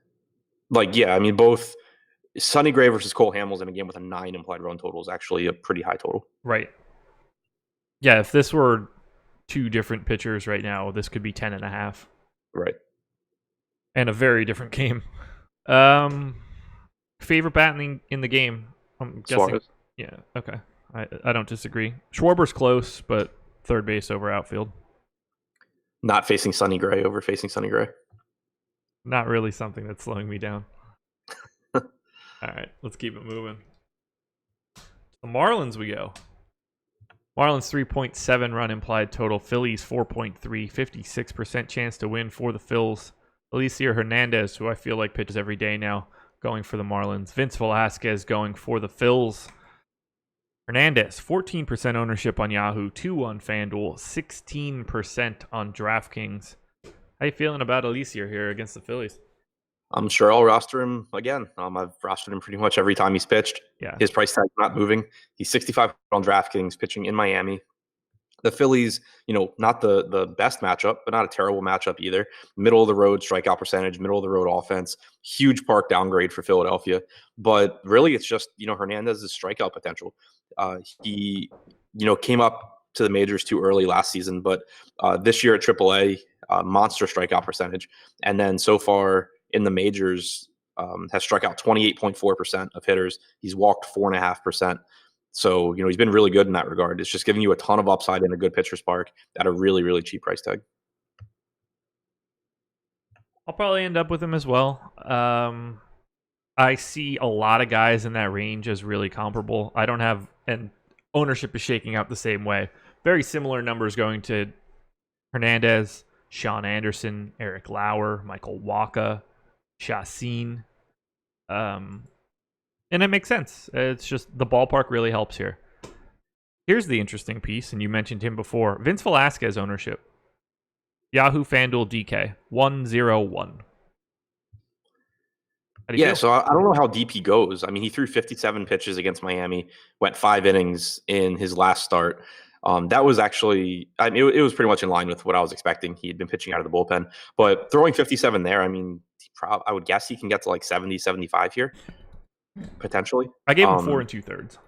I mean, both Sonny Gray versus Cole Hamels in a game with a 9 implied run total is actually a pretty high total. Right. Yeah, if this were two different pitchers right now, this could be 10.5. Right. And a very different game. Favorite bat in the game? I'm guessing. Suarez. Yeah, okay. I don't disagree. Schwarber's close, but third base over outfield. Not facing Sonny Gray over facing Sonny Gray. Not really something that's slowing me down. All right, let's keep it moving. The Marlins we go. Marlins 3.7 run implied total. Phillies 4.3. 56% chance to win for the Phils. Alicia Hernandez, who I feel like pitches every day now, going for the Marlins. Vince Velasquez going for the Phils. Hernandez, 14% ownership on Yahoo, 2 on FanDuel, 16% on DraftKings. How you feeling about Alicia here against the Phillies? I'm sure I'll roster him again. I've rostered him pretty much every time he's pitched. Yeah. His price tag's not moving. He's 65 on DraftKings, pitching in Miami. The Phillies, not the best matchup, but not a terrible matchup either. Middle of the road strikeout percentage, middle of the road offense. Huge park downgrade for Philadelphia. But really, it's just, Hernandez's strikeout potential. He, came up to the majors too early last season, but this year at AAA, monster strikeout percentage. And then so far in the majors, has struck out 28.4% of hitters. He's walked 4.5%. So, he's been really good in that regard. It's just giving you a ton of upside in a good pitcher's park at a really, really cheap price tag. I'll probably end up with him as well. I see a lot of guys in that range as really comparable. I don't have, and ownership is shaking out the same way. Very similar numbers going to Hernandez, Sean Anderson, Eric Lauer, Michael Wacha, Chacin. And it makes sense. It's just the ballpark really helps here. Here's the interesting piece, and you mentioned him before. Vince Velasquez ownership. Yahoo FanDuel DK 101. How do you feel? So I don't know how deep he goes. I mean, he threw 57 pitches against Miami, went 5 innings in his last start. That was actually, I mean, it was pretty much in line with what I was expecting. He had been pitching out of the bullpen, but throwing 57 there, I mean, I would guess he can get to like 70, 75 here, potentially. I gave him 4 2/3.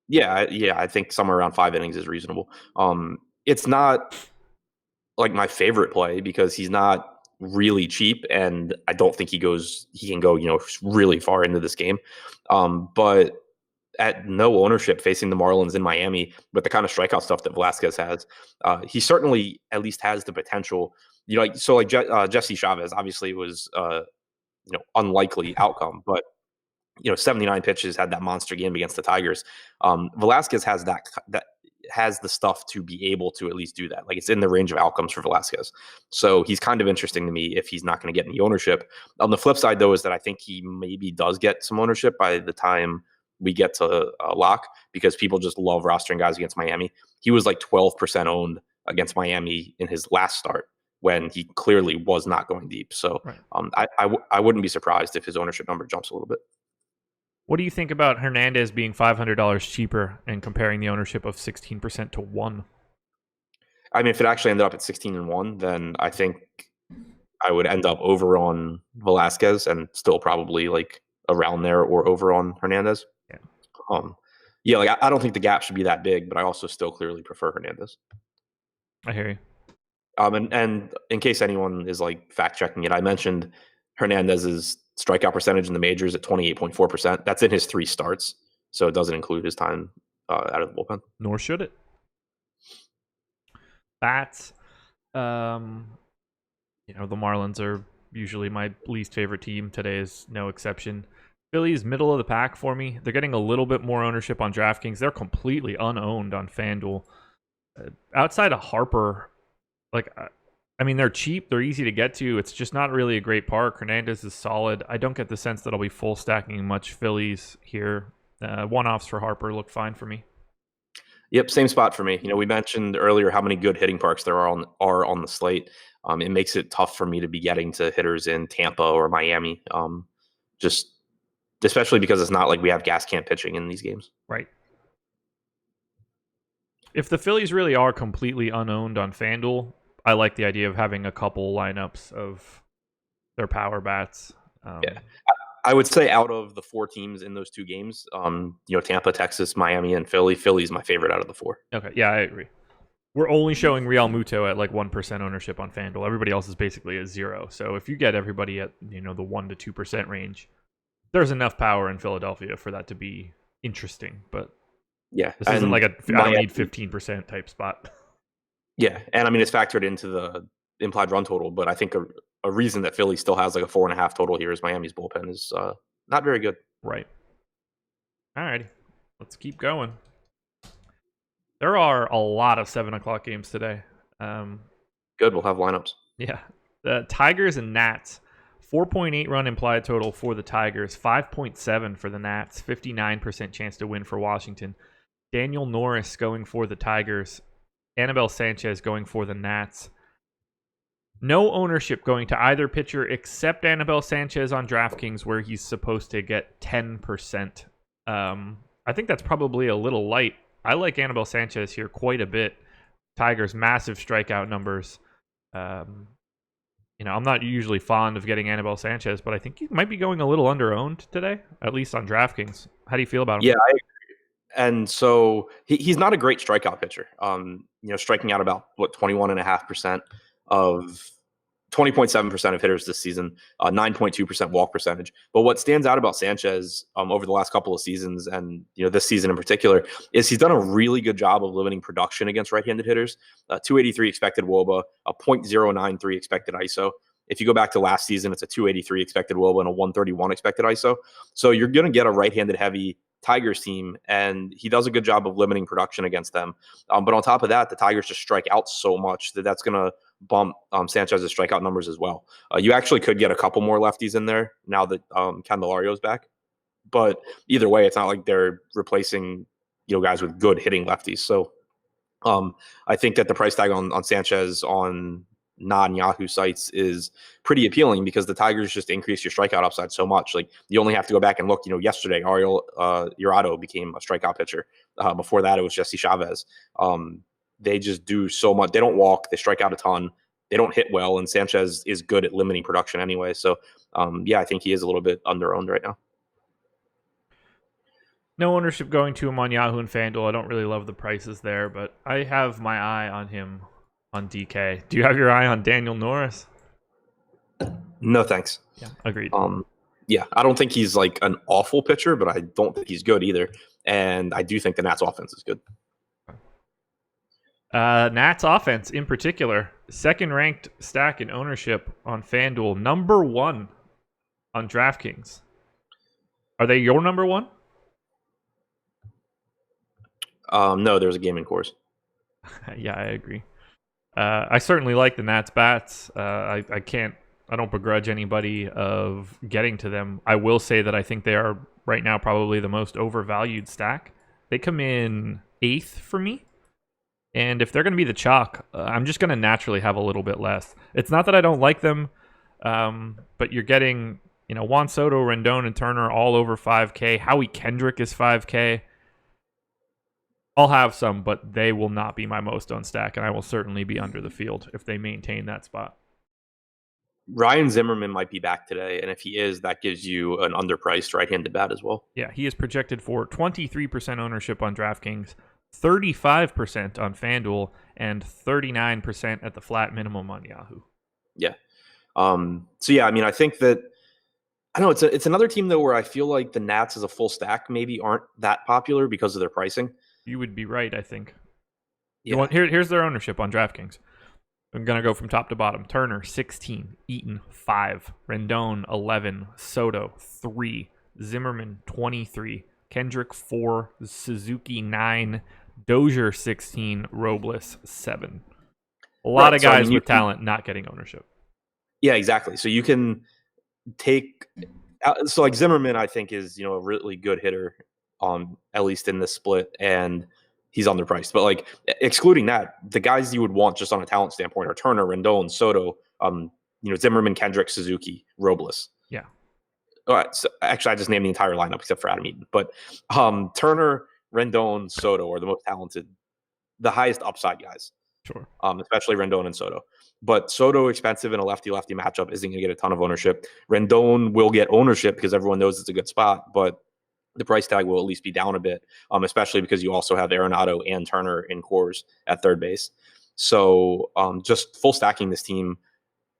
Yeah, I think somewhere around 5 innings is reasonable. It's not like my favorite play because he's not really cheap, and I don't think he can go, really far into this game. But at no ownership facing the Marlins in Miami with the kind of strikeout stuff that Velasquez has, he certainly at least has the potential. Jesse Chavez obviously was unlikely outcome, but 79 pitches, had that monster game against the Tigers. Velasquez has that has the stuff to be able to at least do that. Like, it's in the range of outcomes for Velasquez. So he's kind of interesting to me if he's not going to get any ownership. On the flip side, though, is that I think he maybe does get some ownership by the time we get to lock, because people just love rostering guys against Miami. He was like 12% owned against Miami in his last start when he clearly was not going deep. So right. I wouldn't be surprised if his ownership number jumps a little bit. What do you think about Hernandez being $500 cheaper and comparing the ownership of 16% to 1? I mean, if it actually ended up at 16-1, then I think I would end up over on Velasquez and still probably like around there or over on Hernandez. Yeah. I don't think the gap should be that big, but I also still clearly prefer Hernandez. I hear you. And in case anyone is like fact checking it, I mentioned Hernandez's strikeout percentage in the majors at 28.4%. That's in his 3 starts, so it doesn't include his time out of the bullpen. Nor should it. Bats. The Marlins are usually my least favorite team. Today is no exception. Phillies, middle of the pack for me. They're getting a little bit more ownership on DraftKings. They're completely unowned on FanDuel. Outside of Harper, they're cheap. They're easy to get to. It's just not really a great park. Hernandez is solid. I don't get the sense that I'll be full stacking much Phillies here. One-offs for Harper look fine for me. Yep, same spot for me. We mentioned earlier how many good hitting parks there are on the slate. It makes it tough for me to be getting to hitters in Tampa or Miami. Just especially because it's not like we have gas can pitching in these games. Right. If the Phillies really are completely unowned on FanDuel, I like the idea of having a couple lineups of their power bats. I would say out of the 4 teams in those 2 games, Tampa, Texas, Miami, and Philly's my favorite out of the 4. Okay, yeah, I agree. We're only showing Real Muto at like 1% ownership on FanDuel. Everybody else is basically at 0. So if you get everybody at the 1 to 2% range, there's enough power in Philadelphia for that to be interesting. But yeah, this isn't like I don't need 15% type spot. Yeah, and I mean, it's factored into the implied run total, but I think a reason that Philly still has like a 4.5 total here is Miami's bullpen is not very good. Right. All right, let's keep going. There are a lot of 7 o'clock games today. Good, we'll have lineups. Yeah, the Tigers and Nats. 4.8 run implied total for the Tigers, 5.7 for the Nats, 59% chance to win for Washington. Daniel Norris going for the Tigers. Anibal Sanchez going for the Nats. No ownership going to either pitcher except Anibal Sanchez on DraftKings, where he's supposed to get 10%. I think that's probably a little light. I like Anibal Sanchez here quite a bit. Tigers' massive strikeout numbers. I'm not usually fond of getting Anibal Sanchez, but I think he might be going a little under-owned today, at least on DraftKings. How do you feel about him? Yeah, I agree. And so he's not a great strikeout pitcher. Striking out about 21.5% of 20.7% of hitters this season, 9.2% walk percentage. But what stands out about Sanchez over the last couple of seasons, and this season in particular, is he's done a really good job of limiting production against right-handed hitters. 283 expected WOBA, a .093 expected ISO. If you go back to last season, it's a 283 expected WOBA and a 131 expected ISO. So you're going to get a right-handed heavy Tigers team, and he does a good job of limiting production against them. But on top of that, the Tigers just strike out so much that's going to bump Sanchez's strikeout numbers as well. You actually could get a couple more lefties in there now that Candelario's back. But either way, it's not like they're replacing guys with good hitting lefties. So I think that the price tag on Sanchez on non-Yahoo sites is pretty appealing because the Tigers just increase your strikeout upside so much. Like you only have to go back and look. Yesterday Ariel Jurado became a strikeout pitcher. Before that, it was Jesse Chavez. They just do so much. They don't walk. They strike out a ton. They don't hit well, and Sanchez is good at limiting production anyway. So, I think he is a little bit under-owned right now. No ownership going to him on Yahoo and FanDuel. I don't really love the prices there, but I have my eye on him on DK. Do you have your eye on Daniel Norris? No, thanks. Yeah, agreed. I don't think he's like an awful pitcher, but I don't think he's good either. And I do think the Nats offense is good. Nats offense in particular, second-ranked stack in ownership on FanDuel, number 1 on DraftKings. Are they your number 1? No, there's a game in course. Yeah, I agree. I certainly like the Nats bats. I don't begrudge anybody of getting to them. I will say that I think they are right now probably the most overvalued stack. They come in 8th for me. And if they're going to be the chalk, I'm just going to naturally have a little bit less. It's not that I don't like them, but you're getting, Juan Soto, Rendon, and Turner all over 5K. Howie Kendrick is 5K. I'll have some, but they will not be my most owned stack, and I will certainly be under the field if they maintain that spot. Ryan Zimmerman might be back today, and if he is, that gives you an underpriced right-handed bat as well. Yeah, he is projected for 23% ownership on DraftKings, 35% on FanDuel, and 39% at the flat minimum on Yahoo. Yeah. I think that I don't know it's another team though where I feel like the Nats as a full stack maybe aren't that popular because of their pricing. You would be right, I think. Yeah. Here's their ownership on DraftKings. I'm going to go from top to bottom. Turner, 16. Eaton, 5. Rendon, 11. Soto, 3. Zimmerman, 23. Kendrick, 4. Suzuki, 9. Dozier, 16. Robles, 7. A lot of guys with talent not getting ownership. Yeah, exactly. So you can take... So like Zimmerman, I think, is a really good hitter, at least in this split, and he's underpriced. But like excluding that, the guys you would want just on a talent standpoint are Turner, Rendon, Soto, Zimmerman, Kendrick, Suzuki, Robles. Yeah. All right. So actually, I just named the entire lineup except for Adam Eaton. But Turner, Rendon, Soto are the most talented, the highest upside guys. Sure. Especially Rendon and Soto. But Soto, expensive in a lefty-lefty matchup, isn't going to get a ton of ownership. Rendon will get ownership because everyone knows it's a good spot, but the price tag will at least be down a bit, especially because you also have Arenado and Turner in cores at third base. So just full stacking this team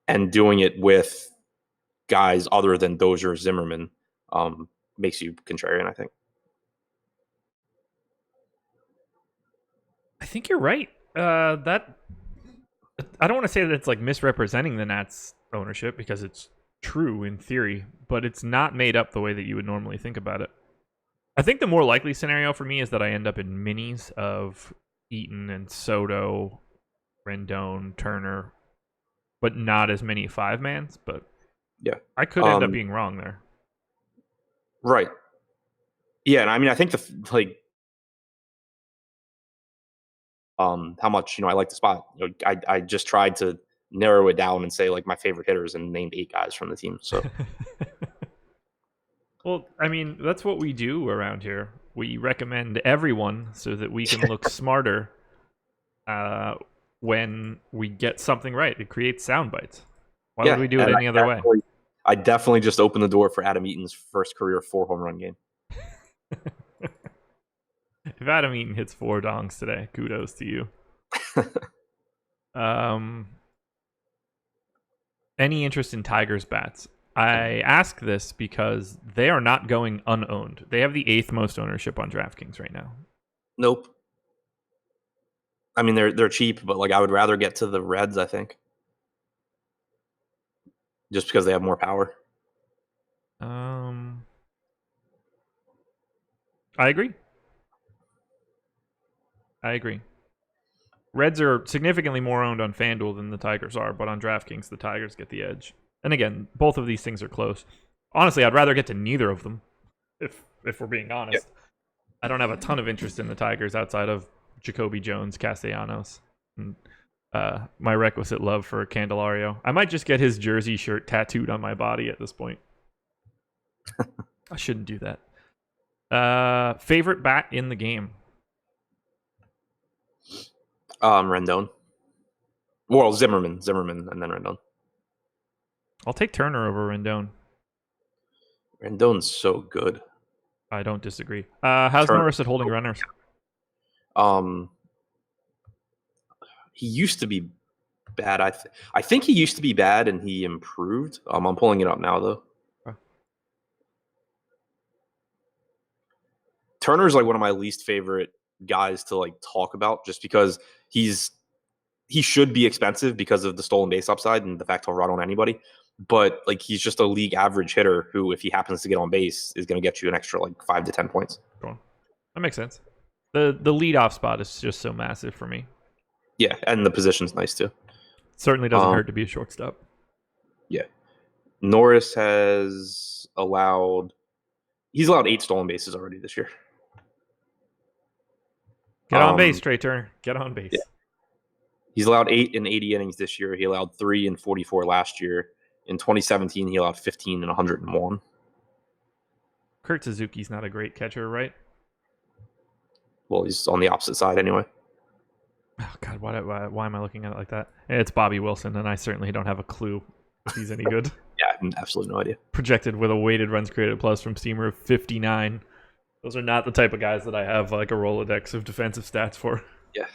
and doing it with guys other than Dozier, Zimmerman makes you contrarian, I think. I think you're right. I don't want to say that it's like misrepresenting the Nats ownership because it's true in theory, but it's not made up the way that you would normally think about it. I think the more likely scenario for me is that I end up in minis of Eaton and Soto, Rendon, Turner, but not as many 5-mans. But yeah, I could end up being wrong there. Right. Yeah, and I mean, I think how much I like the spot. I just tried to narrow it down and say like my favorite hitters and named 8 guys from the team. So. Well, I mean, that's what we do around here. We recommend everyone so that we can look smarter when we get something right. It creates sound bites. Why would we do it any other way? I definitely just opened the door for Adam Eaton's first career 4-home run game. If Adam Eaton hits 4 dongs today, kudos to you. Any interest in Tigers bats? I ask this because they are not going unowned. They have the 8th most ownership on DraftKings right now. Nope. I mean, they're cheap, but like I would rather get to the Reds, I think. Just because they have more power. I agree. Reds are significantly more owned on FanDuel than the Tigers are, but on DraftKings, the Tigers get the edge. And again, both of these things are close. Honestly, I'd rather get to neither of them, if we're being honest. Yeah. I don't have a ton of interest in the Tigers outside of Jacoby Jones, Castellanos. And, my requisite love for Candelario. I might just get his jersey shirt tattooed on my body at this point. I shouldn't do that. Favorite bat in the game? Rendon. Well, Zimmerman, and then Rendon. I'll take Turner over Rendon. Rendon's so good. I don't disagree. How's Norris at holding runners? He used to be bad. I think he used to be bad and he improved. I'm pulling it up now though. Okay. Turner's like one of my least favorite guys to like talk about, just because he should be expensive because of the stolen base upside and the fact he'll run on anybody. But like, he's just a league average hitter who, if he happens to get on base, is going to get you an extra like 5 to 10 points. Cool. That makes sense. The leadoff spot is just so massive for me. Yeah, and the position's nice too. Certainly doesn't hurt to be a shortstop. Yeah. Norris he's allowed 8 stolen bases already this year. Get on base, Trey Turner. Get on base. Yeah. He's allowed 8 in 80 innings this year. He allowed 3 in 44 last year. In 2017, he allowed 15 in 101. Kurt Suzuki's not a great catcher, right? Well, he's on the opposite side anyway. Oh, God, why am I looking at it like that? It's Bobby Wilson, and I certainly don't have a clue if he's any good. Yeah, I have absolutely no idea. Projected with a weighted runs created plus from Steamer of 59. Those are not the type of guys that I have like a Rolodex of defensive stats for. Yeah.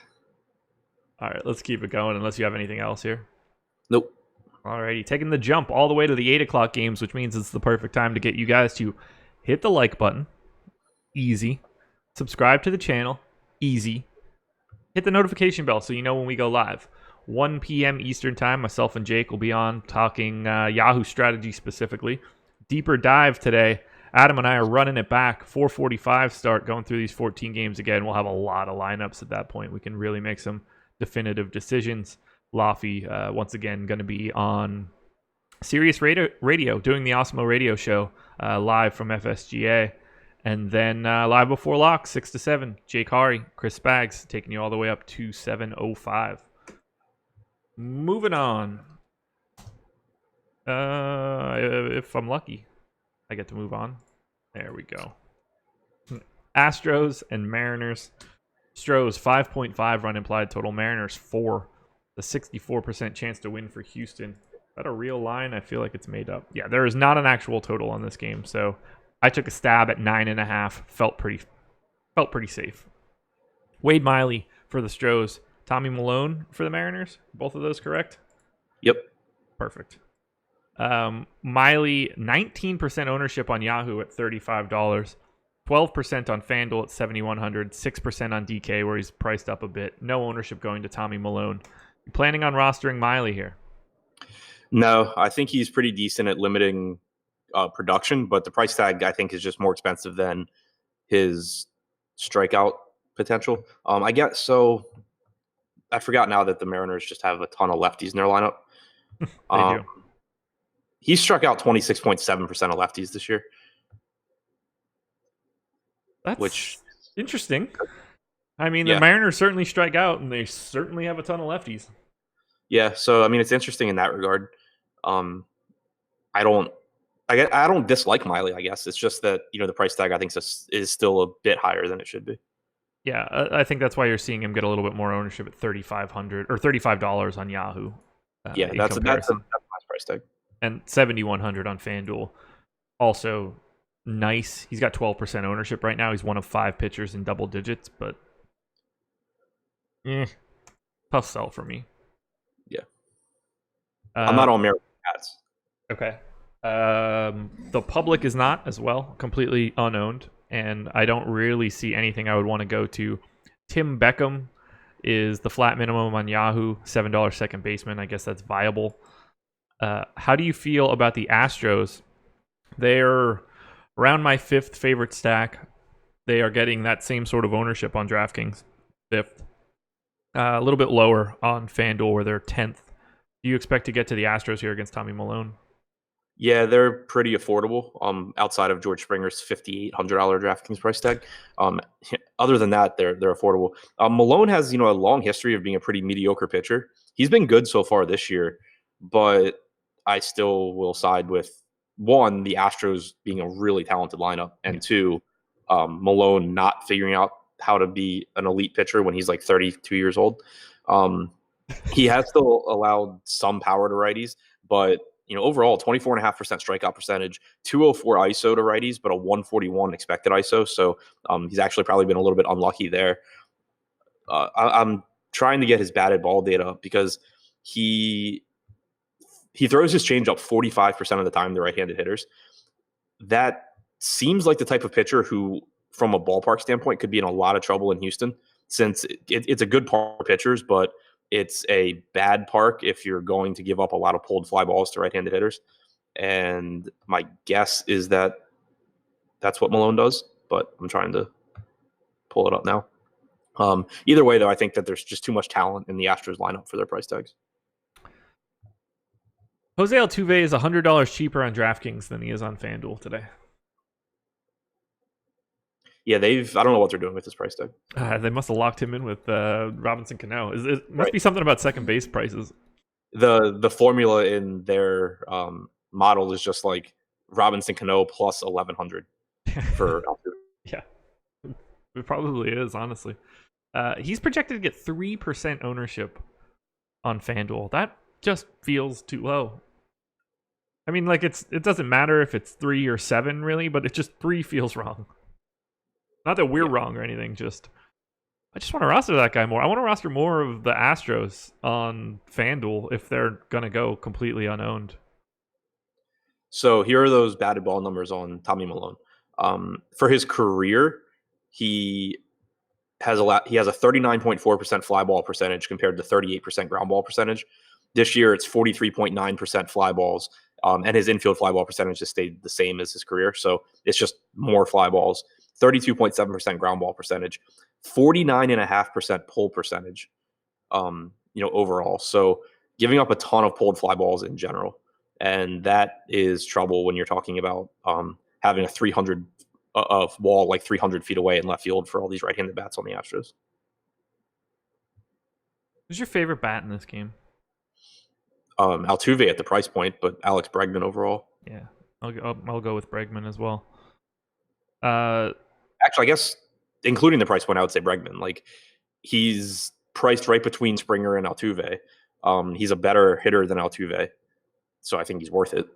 All right, let's keep it going unless you have anything else here. Nope. All righty, taking the jump all the way to the 8 o'clock games, which means it's the perfect time to get you guys to hit the like button. Easy. Subscribe to the channel. Easy. Hit the notification bell so you know when we go live. 1 p.m. Eastern time, myself and Jake will be on talking Yahoo strategy specifically. Deeper dive today. Adam and I are running it back. 4:45 start, going through these 14 games again. We'll have a lot of lineups at that point. We can really make some definitive decisions. Laffy, once again, going to be on Sirius Radio doing the Osmo Radio Show live from FSGA. And then live before lock, 6 to 7, Jake Hari, Chris Spags, taking you all the way up to 7:05. Moving on. If I'm lucky, I get to move on. There we go. Astros and Mariners. Astros, 5.5 run implied total. Mariners, 4. The 64% chance to win for Houston. Is that a real line? I feel like it's made up. Yeah, there is not an actual total on this game, so I took a stab at 9.5. Felt pretty safe. Wade Miley for the Stros. Tommy Malone for the Mariners. Both of those correct? Yep. Perfect. Miley, 19% ownership on Yahoo at $35. 12% on FanDuel at $7,100. 6% on DK where he's priced up a bit. No ownership going to Tommy Malone. You planning on rostering Miley here? No, I think he's pretty decent at limiting production, but the price tag I think is just more expensive than his strikeout potential. I forgot now that the Mariners just have a ton of lefties in their lineup. They do. He struck out 26.7% of lefties this year. That's interesting. I mean, the Mariners certainly strike out, and they certainly have a ton of lefties. Yeah, so I mean, it's interesting in that regard. I don't dislike Miley. I guess it's just that the price tag I think is still a bit higher than it should be. Yeah, I think that's why you're seeing him get a little bit more ownership at $3,500 or $35 on Yahoo. That's a nice price tag. And $7,100 on FanDuel. Also nice. He's got 12% ownership right now. He's one of 5 pitchers in double digits, but tough sell for me. Yeah. I'm not on American Bats. Okay. The public is not as well, completely unowned, and I don't really see anything I would want to go to. Tim Beckham is the flat minimum on Yahoo, $7 second baseman. I guess that's viable. How do you feel about the Astros? They're around my 5th favorite stack. They are getting that same sort of ownership on DraftKings, 5th. A little bit lower on FanDuel, where they're 10th. Do you expect to get to the Astros here against Tommy Malone? Yeah, they're pretty affordable. Outside of George Springer's $5,800 DraftKings price tag. Other than that, they're affordable. Malone has a long history of being a pretty mediocre pitcher. he's been good so far this year, but I still will side with, one, the Astros being a really talented lineup, and two, Malone not figuring out how to be an elite pitcher when he's like 32 years old. He has still allowed some power to righties, but overall 24.5% strikeout percentage, 204 ISO to righties, but a 141 expected ISO. So he's actually probably been a little bit unlucky there. I'm trying to get his batted ball data because he throws his changeup 45% of the time to right-handed hitters. That seems like the type of pitcher who, from a ballpark standpoint, could be in a lot of trouble in Houston, since it's a good park for pitchers, but it's a bad park if you're going to give up a lot of pulled fly balls to right-handed hitters. And my guess is that that's what Malone does, but I'm trying to pull it up now. Either way, though, I think that there's just too much talent in the Astros lineup for their price tags. Jose Altuve is $100 cheaper on DraftKings than he is on FanDuel today. Yeah, I don't know what they're doing with this price tag. They must have locked him in with Robinson Cano. It must be something about second base prices. The formula in their model is just like Robinson Cano plus 1,100 for Altuve. Yeah, it probably is, honestly. He's projected to get 3% ownership on FanDuel. That just feels too low. I mean, like, it doesn't matter if it's 3 or 7, really, but it just 3 feels wrong. Not that we're wrong or anything, I just want to roster that guy more. I want to roster more of the Astros on FanDuel if they're going to go completely unowned. So here are those batted ball numbers on Tommy Malone. For his career, he has a 39.4% fly ball percentage compared to 38% ground ball percentage. This year, it's 43.9% fly balls, and his infield fly ball percentage has stayed the same as his career. So it's just more fly balls. 32.7% ground ball percentage, 49.5% pull percentage, overall. So giving up a ton of pulled fly balls in general. And that is trouble when you're talking about having a 300 of wall like 300 feet away in left field for all these right-handed bats on the Astros. Who's your favorite bat in this game? Altuve at the price point, but Alex Bregman overall. Yeah, I'll go with Bregman as well. Actually, I guess including the price point, I would say Bregman. Like, he's priced right between Springer and Altuve. He's a better hitter than Altuve, so I think he's worth it.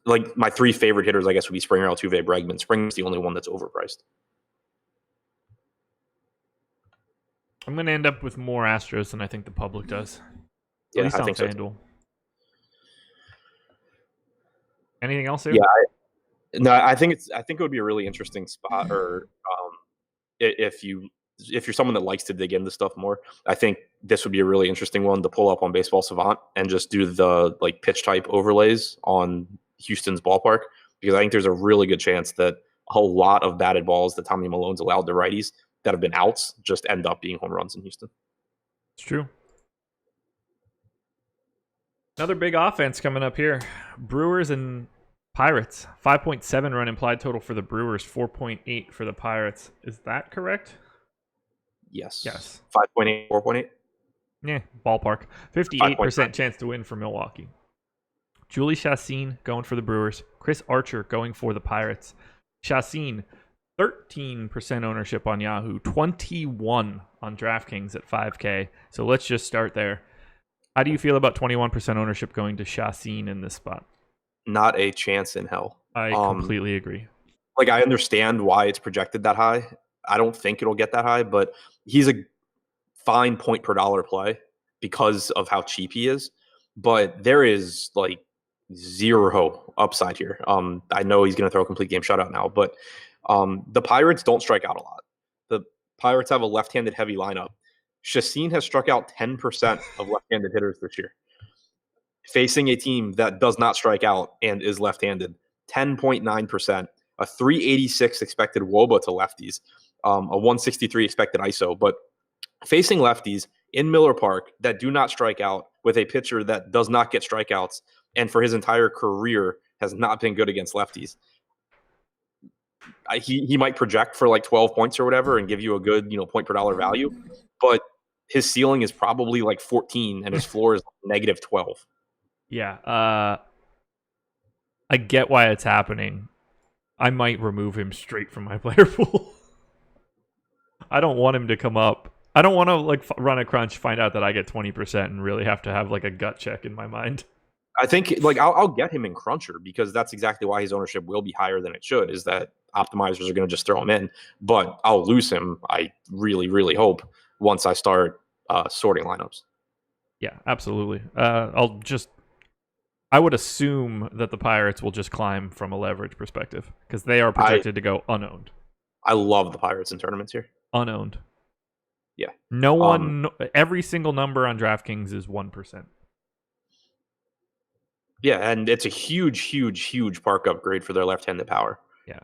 Like, my 3 favorite hitters, I guess, would be Springer, Altuve, Bregman. Springer's the only one that's overpriced. I'm going to end up with more Astros than I think the public does. Yeah, I think so. FanDuel. Anything else here? Yeah, I think it would be a really interesting spot, or if you're someone that likes to dig into stuff more, I think this would be a really interesting one to pull up on Baseball Savant and just do the pitch type overlays on Houston's ballpark, because I think there's a really good chance that a lot of batted balls that Tommy Malone's allowed to righties that have been outs just end up being home runs in Houston. It's true. Another big offense coming up here. Brewers and Pirates. 5.7 run implied total for the Brewers, 4.8 for the Pirates. Is that correct? Yes. 5.8, 4.8? Yeah, ballpark. 58% chance to win for Milwaukee. Julie Chassin going for the Brewers. Chris Archer going for the Pirates. Chassin, 13% ownership on Yahoo, 21 on DraftKings at 5K. So let's just start there. How do you feel about 21% ownership going to Chassin in this spot? Not a chance in hell. I completely agree. Like, I understand why it's projected that high. I don't think it'll get that high, but he's a fine point per dollar play because of how cheap he is. But there is zero upside here. I know he's going to throw a complete game shutout now, but the Pirates don't strike out a lot. The Pirates have a left-handed heavy lineup. Chassin has struck out 10% of left-handed hitters this year. Facing a team that does not strike out and is left-handed, 10.9%, a 386 expected WOBA to lefties, a 163 expected ISO. But facing lefties in Miller Park that do not strike out with a pitcher that does not get strikeouts and for his entire career has not been good against lefties, he might project for 12 points or whatever and give you a good point per dollar value, but his ceiling is probably like 14 and his floor is negative 12. Yeah. I get why it's happening. I might remove him straight from my player pool. I don't want him to come up. I don't want to like run a crunch, find out that I get 20% and really have to have like a gut check in my mind. I think like I'll get him in Cruncher because that's exactly why his ownership will be higher than it should, is that optimizers are going to just throw him in. But I'll lose him, I really, really hope, once I start sorting lineups. Yeah, absolutely. I would assume that the Pirates will just climb from a leverage perspective because they are projected to go unowned. I love the Pirates in tournaments here. Unowned. Yeah. No one, every single number on DraftKings is 1%. Yeah, and it's a huge, huge, huge park upgrade for their left-handed power. Yeah.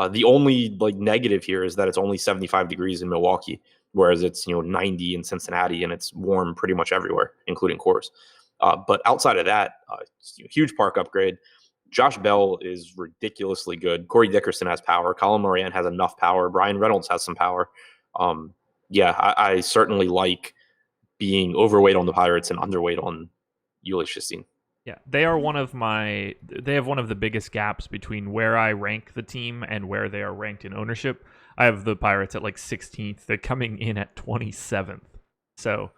The only like negative here is that it's only 75 degrees in Milwaukee, whereas it's 90 in Cincinnati, and it's warm pretty much everywhere, including Coors. But outside of that, it's a huge park upgrade. Josh Bell is ridiculously good. Corey Dickerson has power. Colin Moran has enough power. Brian Reynolds has some power. I certainly like being overweight on the Pirates and underweight on Ulysses Chastain. Yeah, they have one of the biggest gaps between where I rank the team and where they are ranked in ownership. I have the Pirates at like 16th. They're coming in at 27th. So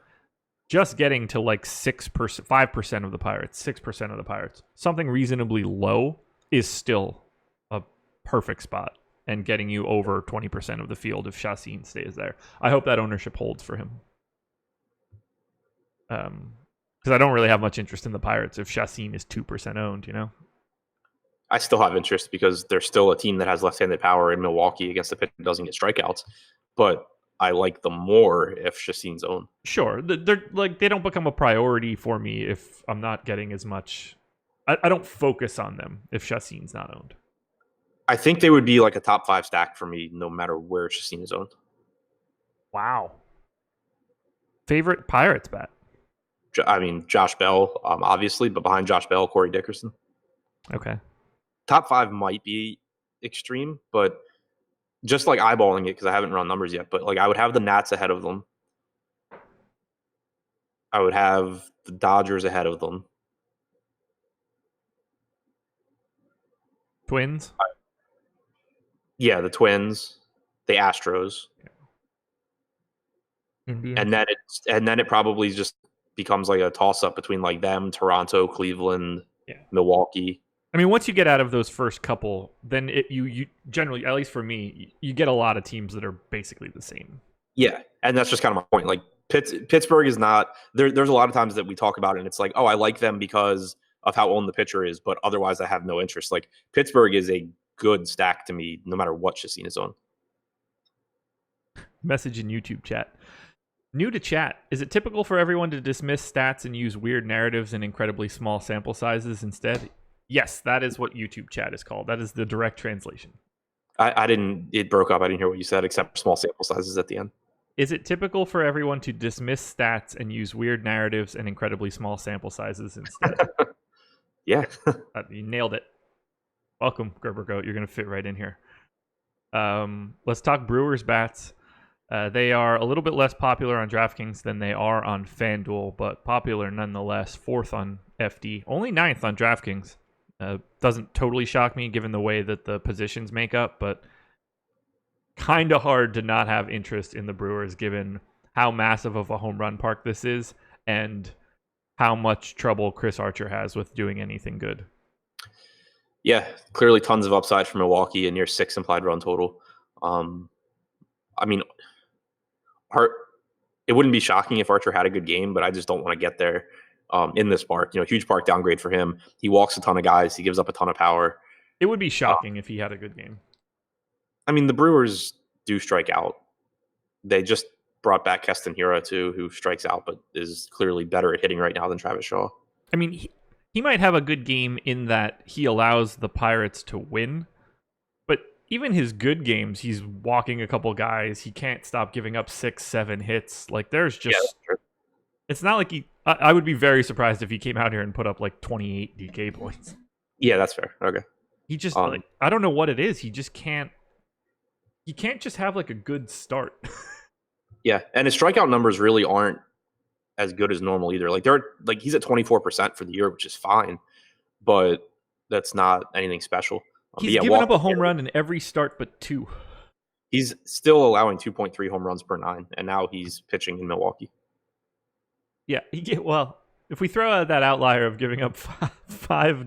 just getting to like 6%, 5% of the Pirates, 6% of the Pirates, something reasonably low is still a perfect spot and getting you over 20% of the field if Chastain stays there. I hope that ownership holds for him. Because I don't really have much interest in the Pirates if Chastain is 2% owned, I still have interest because they're still a team that has left-handed power in Milwaukee against the pitch that doesn't get strikeouts. But I like them more if Chastain's owned. Sure. They don't become a priority for me if I'm not getting as much. I don't focus on them if Chastain's not owned. I think they would be like a top 5 stack for me no matter where Chastain is owned. Wow. Favorite Pirates bat? I mean, Josh Bell, obviously, but behind Josh Bell, Corey Dickerson. Okay. Top 5 might be extreme, but just like eyeballing it, because I haven't run numbers yet, but like I would have the Nats ahead of them. I would have the Dodgers ahead of them. Twins? Yeah, the Twins, the Astros. Indians. And then it probably just becomes like a toss-up between like them, Toronto, Cleveland, Milwaukee. I mean, once you get out of those first couple, then you generally, at least for me, you get a lot of teams that are basically the same. Yeah, and that's just kind of my point. Like Pittsburgh is not there. There's a lot of times that we talk about it, and it's like, oh, I like them because of how owned the pitcher is, but otherwise I have no interest. Like Pittsburgh is a good stack to me, no matter what Chastain is on. Message in YouTube chat. New to chat, is it typical for everyone to dismiss stats and use weird narratives and incredibly small sample sizes instead? Yes, that is what YouTube chat is called. That is the direct translation. I didn't, it broke up. I didn't hear what you said except small sample sizes at the end. Is it typical for everyone to dismiss stats and use weird narratives and incredibly small sample sizes instead? Yeah. You nailed it. Welcome, Gerber Goat. You're going to fit right in here. Let's talk Brewers Bats. They are a little bit less popular on DraftKings than they are on FanDuel, but popular nonetheless. 4th on FD, only 9th on DraftKings. Doesn't totally shock me given the way that the positions make up, but kind of hard to not have interest in the Brewers given how massive of a home run park this is and how much trouble Chris Archer has with doing anything good. Yeah, clearly tons of upside for Milwaukee and near 6 implied run total. I mean, it wouldn't be shocking if Archer had a good game, but I just don't want to get there in this park. Huge park downgrade for him. He walks a ton of guys. He gives up a ton of power. It would be shocking if he had a good game. I mean, the Brewers do strike out. They just brought back Keston Hiura, too, who strikes out, but is clearly better at hitting right now than Travis Shaw. I mean, he might have a good game in that he allows the Pirates to win, but even his good games, he's walking a couple guys. He can't stop giving up 6-7 hits. Like, there's just... Yeah, it's not like he... I would be very surprised if he came out here and put up, like, 28 DK points. Yeah, that's fair. Okay. He just, I don't know what it is. He just can't... He can't just have, like, a good start. Yeah, and his strikeout numbers really aren't as good as normal either. Like he's at 24% for the year, which is fine, but that's not anything special. But He's yeah, given up a home run in every start but 2. he's still allowing 2.3 home runs per 9, and now he's pitching in Milwaukee. Yeah, well, if we throw out that outlier of giving up 5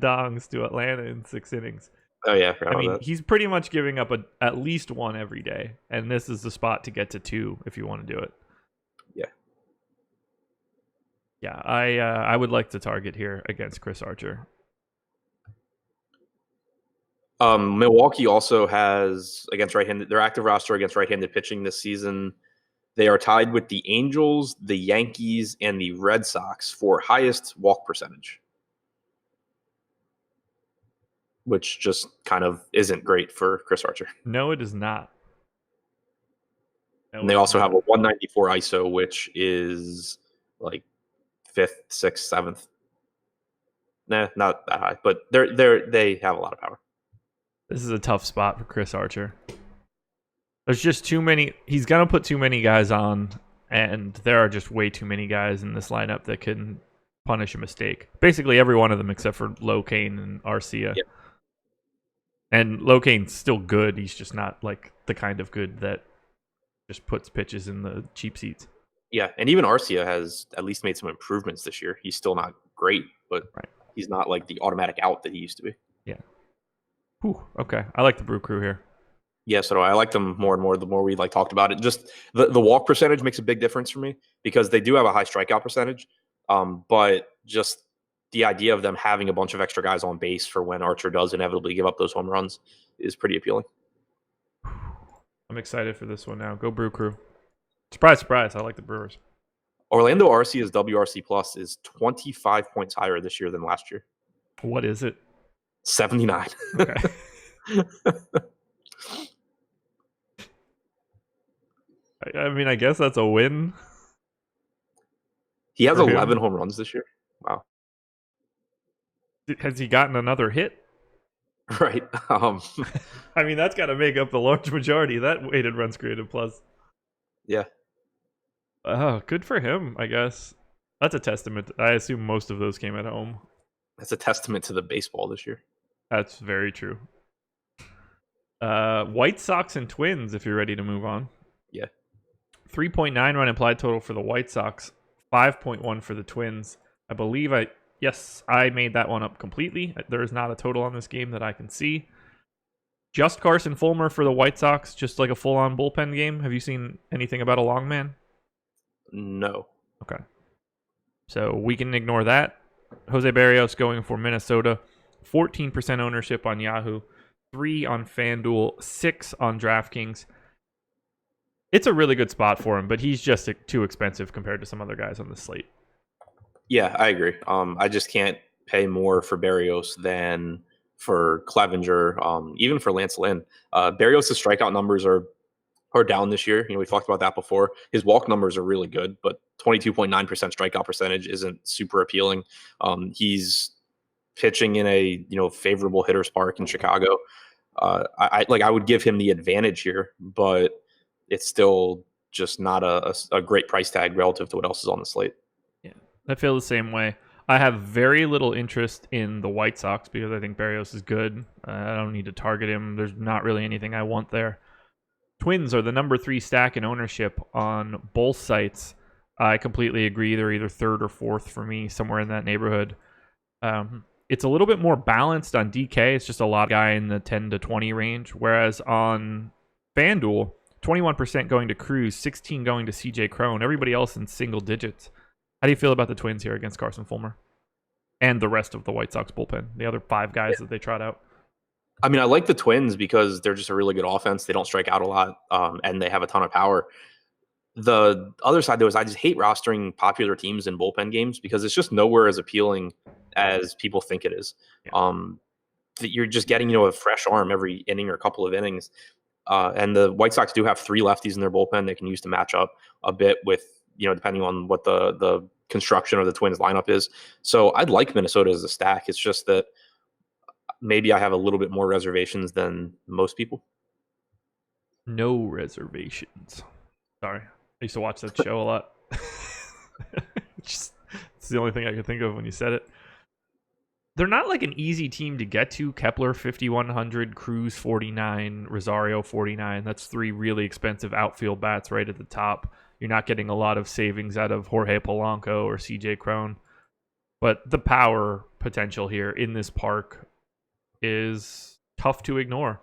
dongs to Atlanta in 6 innings, Oh yeah, I mean, he's pretty much giving up at least 1 every day, and this is the spot to get to 2 if you want to do it. Yeah. Yeah, I would like to target here against Chris Archer. Milwaukee also has against right-handed their active roster against right-handed pitching this season. They are tied with the Angels, the Yankees, and the Red Sox for highest walk percentage, which just kind of isn't great for Chris Archer. No, it is not. And they also have a 194 ISO, which is like 5th, 6th, 7th. Nah, not that high, but they have a lot of power. This is a tough spot for Chris Archer. There's just too many. He's going to put too many guys on, and there are just way too many guys in this lineup that can punish a mistake. Basically, every one of them except for Locane and Arcia. Yep. And Locane's still good. He's just not like the kind of good that just puts pitches in the cheap seats. Yeah, and even Arcia has at least made some improvements this year. He's still not great, but he's not like the automatic out that he used to be. Yeah. Whew, okay. I like the Brew Crew here. Yeah, so I like them more and more the more we talked about it. Just the walk percentage makes a big difference for me because they do have a high strikeout percentage, but just the idea of them having a bunch of extra guys on base for when Archer does inevitably give up those home runs is pretty appealing. I'm excited for this one now. Go Brew Crew. Surprise, surprise. I like the Brewers. Orlando Arcia's WRC plus is 25 points higher this year than last year. What is it? 79. Okay. I mean, I guess that's a win. He has 11 home runs this year. Wow. Has he gotten another hit? Right. I mean, that's got to make up the large majority of that weighted runs created plus. Yeah. Oh, good for him, I guess. That's a testament. I assume most of those came at home. That's a testament to the baseball this year. That's very true. White Sox and Twins, if you're ready to move on. Yeah. 3.9 run implied total for the White Sox, 5.1 for the Twins. I believe I made that one up completely. There is not a total on this game that I can see. Just Carson Fulmer for the White Sox, just like a full-on bullpen game. Have you seen anything about a long man? No. Okay. So we can ignore that. Jose Barrios going for Minnesota. 14% ownership on Yahoo. 3 on FanDuel. 6 on DraftKings. It's a really good spot for him, but he's just too expensive compared to some other guys on the slate. Yeah, I agree. I just can't pay more for Barrios than for Clevenger, even for Lance Lynn. Barrios' strikeout numbers are down this year. We've talked about that before. His walk numbers are really good, but 22.9% strikeout percentage isn't super appealing. He's pitching in a favorable hitter's park in Chicago. I would give him the advantage here, but it's still just not a great price tag relative to what else is on the slate. Yeah, I feel the same way. I have very little interest in the White Sox because I think Barrios is good. I don't need to target him. There's not really anything I want there. Twins are the number 3 stack in ownership on both sites. I completely agree. They're either 3rd or 4th for me, somewhere in that neighborhood. It's a little bit more balanced on DK. It's just a lot of guy in the 10 to 20 range, whereas on FanDuel, 21% going to Cruz, 16 going to CJ Cron. Everybody else in single digits. How do you feel about the Twins here against Carson Fulmer and the rest of the White Sox bullpen, the other 5 guys that they trot out? I mean, I like the Twins because they're just a really good offense. They don't strike out a lot, and they have a ton of power. The other side, though, is I just hate rostering popular teams in bullpen games because it's just nowhere as appealing as people think it is. Yeah. That you're just getting a fresh arm every inning or a couple of innings. And the White Sox do have 3 lefties in their bullpen they can use to match up a bit with, depending on what the construction of the Twins lineup is. So I'd like Minnesota as a stack. It's just that maybe I have a little bit more reservations than most people. No reservations. Sorry. used to watch that show a lot. It's the only thing I could think of when you said it. They're not like an easy team to get to. Kepler 5,100, Cruz 49, Rosario 49. That's 3 really expensive outfield bats right at the top. You're not getting a lot of savings out of Jorge Polanco or CJ Cron. But the power potential here in this park is tough to ignore.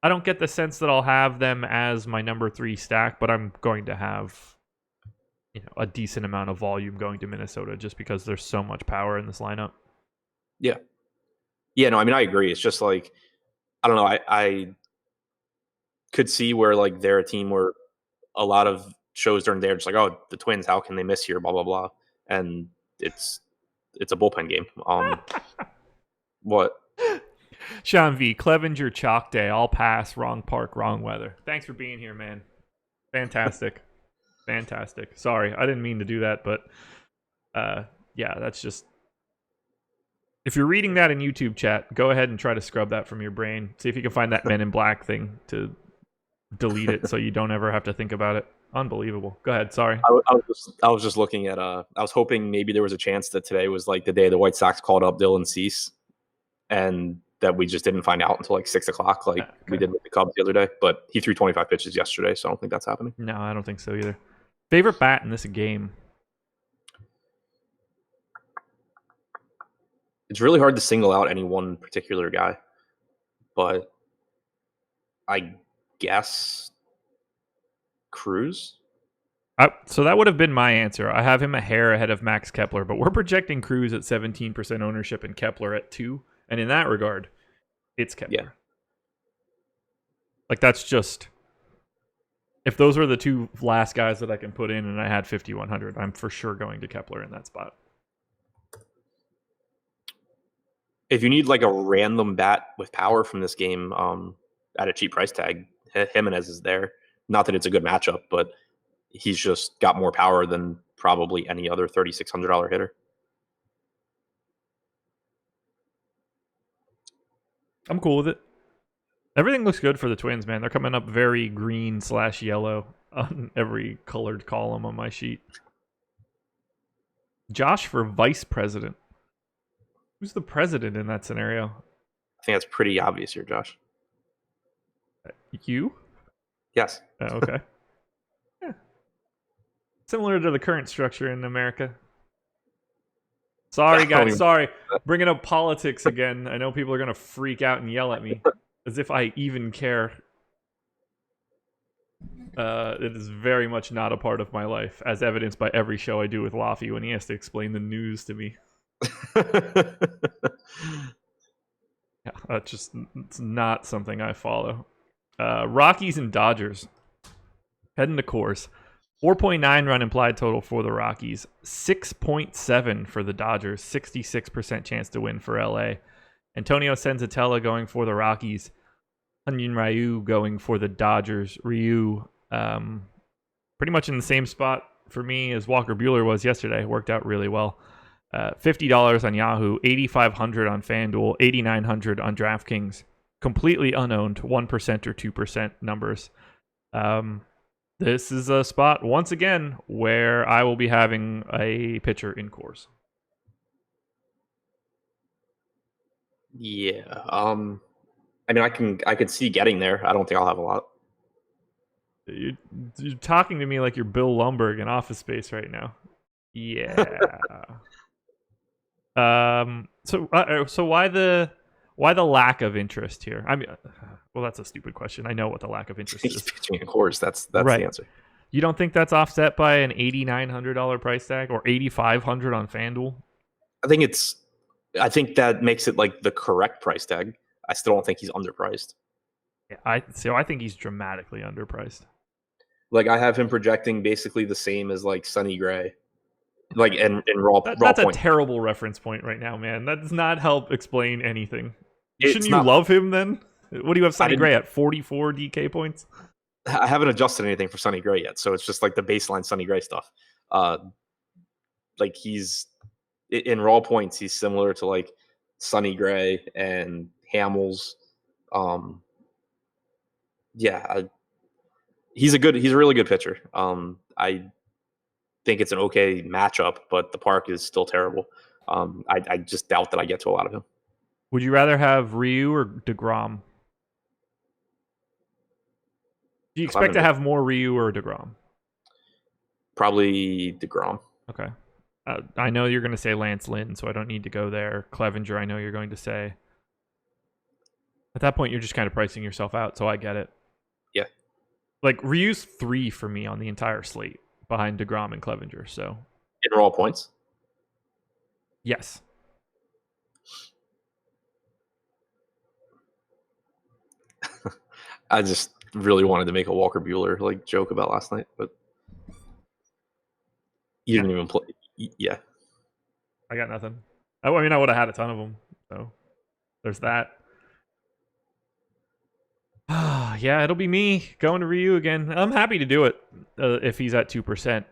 I don't get the sense that I'll have them as my number 3 stack, but I'm going to have a decent amount of volume going to Minnesota just because there's so much power in this lineup. Yeah. Yeah, no, I mean, I agree. It's just like, I don't know. I could see where like they're a team where a lot of shows during the day are just like, oh, the Twins, how can they miss here? Blah, blah, blah. And it's a bullpen game. What? Sean V, Clevenger chalk day. I'll pass. Wrong park, wrong weather. Thanks for being here, man. Fantastic. Fantastic. Sorry, I didn't mean to do that, but yeah, that's just... If you're reading that in YouTube chat, go ahead and try to scrub that from your brain. See if you can find that Men in Black thing to delete it so you don't ever have to think about it. Unbelievable. Go ahead. Sorry. I was just looking at I was hoping maybe there was a chance that today was like the day the White Sox called up Dylan Cease, and that we just didn't find out until like 6 o'clock, like we did with the Cubs the other day. But he threw 25 pitches yesterday, so I don't think that's happening. No, I don't think so either. Favorite bat in this game? It's really hard to single out any one particular guy, but I guess Cruz. So that would have been my answer. I have him a hair ahead of Max Kepler, but we're projecting Cruz at 17% ownership and Kepler at 2%. And in that regard, it's Kepler. Yeah. Like, that's just... If those were the 2 last guys that I can put in and I had 5,100, I'm for sure going to Kepler in that spot. If you need like a random bat with power from this game at a cheap price tag, Jimenez is there. Not that it's a good matchup, but he's just got more power than probably any other $3,600 hitter. I'm cool with it. Everything looks good for the Twins, man. They're coming up very green/yellow on every colored column on my sheet. Josh for vice president. Who's the president in that scenario? I think that's pretty obvious here, Josh. You? Yes. Oh, okay. Yeah. Similar to the current structure in America. Sorry, guys. Sorry. Bringing up politics again. I know people are going to freak out and yell at me. As if I even care. It is very much not a part of my life, as evidenced by every show I do with Laffy when he has to explain the news to me. Yeah, that's just, it's not something I follow. Rockies and Dodgers. Heading to Coors. 4.9 run implied total for the Rockies. 6.7 for the Dodgers. 66% chance to win for LA. Antonio Senzatella going for the Rockies. Hyun Ryu going for the Dodgers. Ryu, pretty much in the same spot for me as Walker Buehler was yesterday. Worked out really well. $50 on Yahoo, $8,500 on FanDuel, $8,900 on DraftKings. Completely unowned, 1% or 2% numbers. This is a spot, once again, where I will be having a pitcher in Coors. Yeah. I mean, I could see getting there. I don't think I'll have a lot. You're talking to me like you're Bill Lumberg in Office Space right now. Yeah. So why the lack of interest here? I mean, well, that's a stupid question. I know what the lack of interest He's is. pitching in Coors. That's right. The answer. You don't think that's offset by an $8,900 price tag or $8,500 on FanDuel? I think that makes it like the correct price tag. I still don't think he's underpriced. Yeah, I think he's dramatically underpriced. Like, I have him projecting basically the same as like Sonny Gray. Like in raw that's point. A terrible reference point right now, man. That does not help explain anything. Shouldn't you love him then? What do you have Sonny Gray at? 44 DK points? I haven't adjusted anything for Sonny Gray yet, so it's just like the baseline Sonny Gray stuff. Like, he's in raw points, he's similar to like Sonny Gray and Hamels. He's a really good pitcher. I think it's an okay matchup, but the park is still terrible. I just doubt that I get to a lot of him. Would you rather have Ryu or Degrom? Do you expect to have more Ryu or Degrom? Probably Degrom. Okay. I know you're going to say Lance Lynn, so I don't need to go there. Clevenger, I know you're going to say. At that point, you're just kind of pricing yourself out, so I get it. Yeah. Like, Ryu's 3 for me on the entire slate, behind Degrom and Clevenger, so. In raw points? Yes. I just really wanted to make a Walker Buehler joke about last night, but you didn't even play. Yeah. I got nothing. I mean, I would have had a ton of them, so there's that. Yeah, it'll be me going to Ryu again. I'm happy to do it if he's at 2%.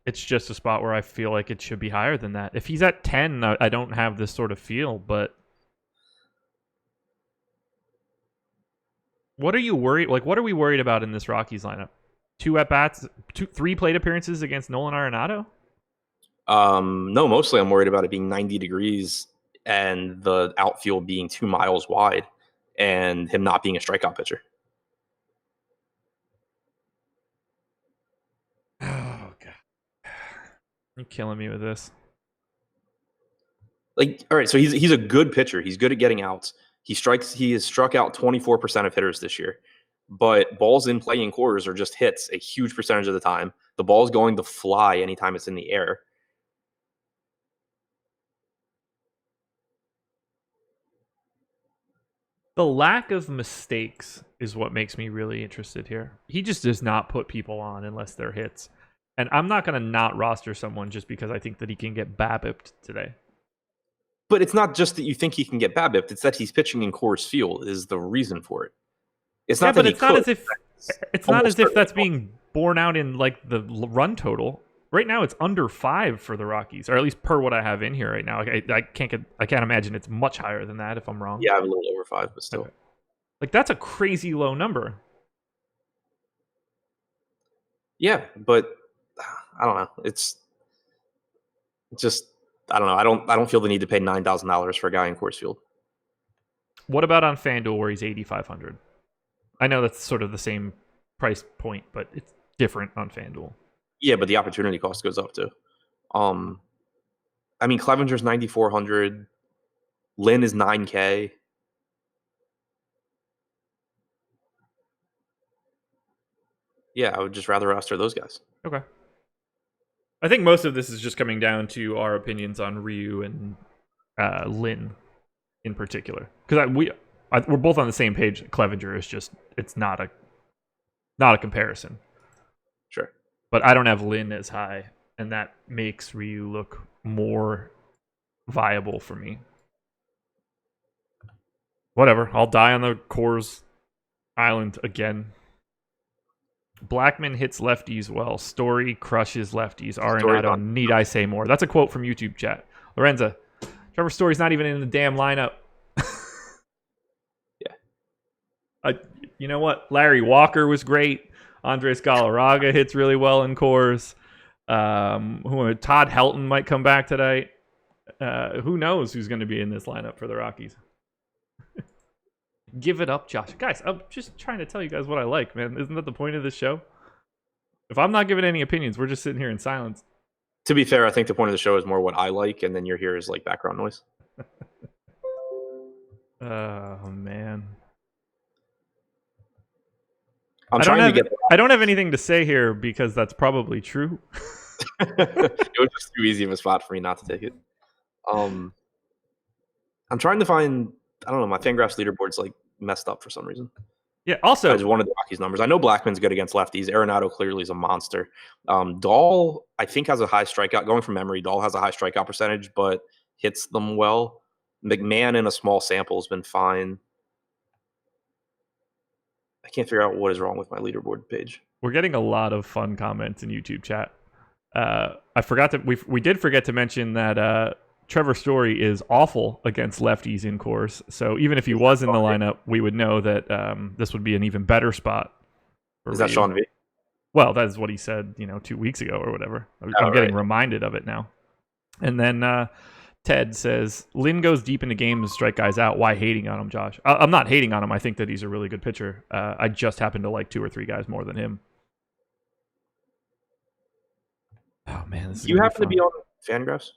It's just a spot where I feel like it should be higher than that. If he's at 10, I don't have this sort of feel, but what are you worried? Like, what are we worried about in this Rockies lineup? 2 at-bats, 3 plate appearances against Nolan Arenado? No, mostly I'm worried about it being 90 degrees and the outfield being 2 miles wide and him not being a strikeout pitcher. Oh, God. You're killing me with this. Like, all right, so he's a good pitcher. He's good at getting outs. He has struck out 24% of hitters this year. But balls in play in quarters are just hits a huge percentage of the time. The ball's going to fly anytime it's in the air. The lack of mistakes is what makes me really interested here. He just does not put people on unless they're hits. And I'm not going to not roster someone just because I think that he can get BABIP'd today. But it's not just that you think he can get BABIP'd. It's that he's pitching in Coors Field is the reason for it. It's not that it's not as if that's being borne out in like the run total. Right now, it's under 5 for the Rockies, or at least per what I have in here right now. I can't imagine it's much higher than that if I'm wrong. Yeah, I have a little over 5, but still, like that's a crazy low number. Yeah, but I don't know. It's just I don't know. I don't feel the need to pay $9,000 for a guy in Coors Field. What about on FanDuel where he's 8,500? I know that's sort of the same price point, but it's different on FanDuel. Yeah, but the opportunity cost goes up too. I mean, Clevenger's 9,400. Lynn is 9K. Yeah, I would just rather roster those guys. Okay. I think most of this is just coming down to our opinions on Ryu and Lynn in particular. Because we're both on the same page. Clevenger is just, it's not a comparison. Sure. But I don't have Lynn as high, and that makes Ryu look more viable for me. Whatever. I'll die on the Coors Island again. Blackman hits lefties well. Story crushes lefties. Arenado, need I say more? That's a quote from YouTube chat. Lorenza, Trevor Story's not even in the damn lineup. Yeah. You know what? Larry Walker was great. Andres Galarraga hits really well in Coors. Todd Helton might come back tonight. Who knows who's going to be in this lineup for the Rockies? Give it up, Josh. Guys, I'm just trying to tell you guys what I like, man. Isn't that the point of this show? If I'm not giving any opinions, we're just sitting here in silence. To be fair, I think the point of the show is more what I like, and then you're here is like background noise. Oh, man. I don't have anything to say here because that's probably true. It was just too easy of a spot for me not to take it. I'm trying to find, I don't know, my Fangraphs leaderboard's like messed up for some reason. Yeah, also, I just wanted the Rockies numbers. I know Blackman's good against lefties. Arenado clearly is a monster. Dahl, I think, has a high strikeout. Going from memory, Dahl has a high strikeout percentage, but hits them well. McMahon in a small sample has been fine. I can't figure out what is wrong with my leaderboard page. We're getting a lot of fun comments in YouTube chat. I forgot that we did forget to mention that Trevor Story is awful against lefties in Coors. So even if he was in the lineup, we would know that this would be an even better spot. Is that Sean V? Well, that's what he said, 2 weeks ago or whatever. I'm getting reminded of it now. And then Ted says, Lynn goes deep into games and strike guys out. Why hating on him, Josh? I'm not hating on him. I think that he's a really good pitcher. I just happen to like 2 or 3 guys more than him. Oh, man. This is you happen to be on FanGraphs?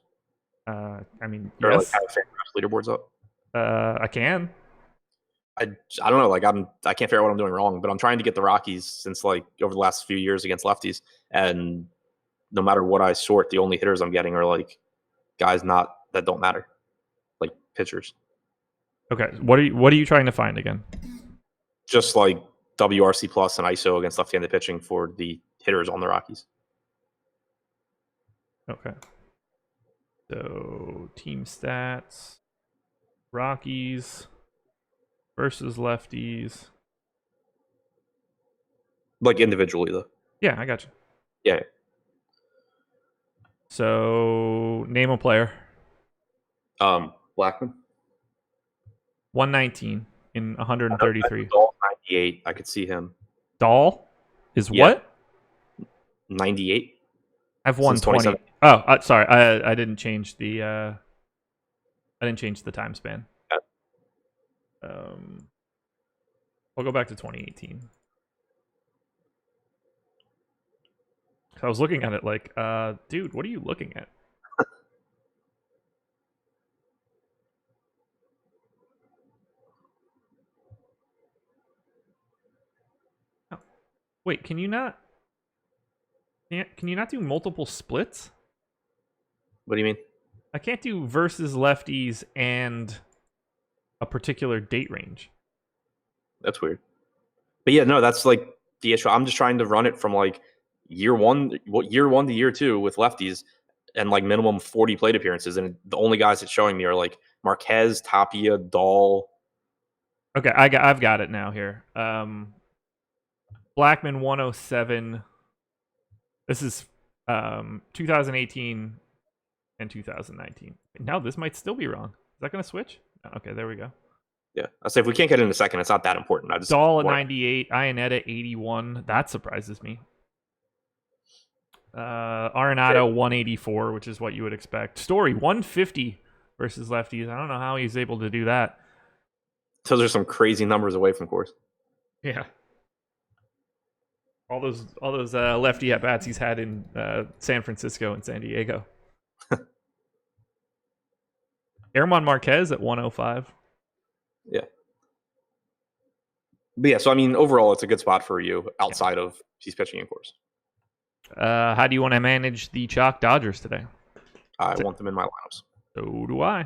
I mean, or yes. Like have FanGraphs leaderboards up? I can. I don't know. Like I can't figure out what I'm doing wrong, but I'm trying to get the Rockies since like over the last few years against lefties, and no matter what I sort, the only hitters I'm getting are like guys that don't matter, like pitchers. Okay, what are you trying to find again? Just like WRC plus and ISO against left-handed pitching for the hitters on the Rockies. Okay. So team stats, Rockies versus lefties. Like individually though. Yeah, I got you. Yeah. So name a player. Blackman. 119 in 133. 98. I could see him. Dahl is what? 98. I have 120. Oh, sorry. I didn't change the time span. I'll go back to 2018. I was looking at it like, dude, what are you looking at? Oh. Wait, can you not do multiple splits? What do you mean? I can't do versus lefties and a particular date range. That's weird. But yeah, no, that's like the issue. I'm just trying to run it from like year one to year 2 with lefties and like minimum 40 plate appearances. And the only guys it's showing me are like Marquez, Tapia, Dahl. Okay, I've got it now here. Blackman 107. This is 2018 and 2019. Now this might still be wrong. Is that going to switch? Okay, there we go. Yeah, I say if we can't get in a second, it's not that important. I just Dahl at 98, Iannetta 81. That surprises me. Arenado 184, which is what you would expect. Story 150 versus lefties. I don't know how he's able to do that. Those are some crazy numbers away from course. Yeah. All those lefty at bats he's had in San Francisco and San Diego. German Marquez at 105. Yeah. But yeah, so I mean, overall, it's a good spot for you outside of he's pitching in course. How do you want to manage the chalk Dodgers today? I want them in my lineups. So do I.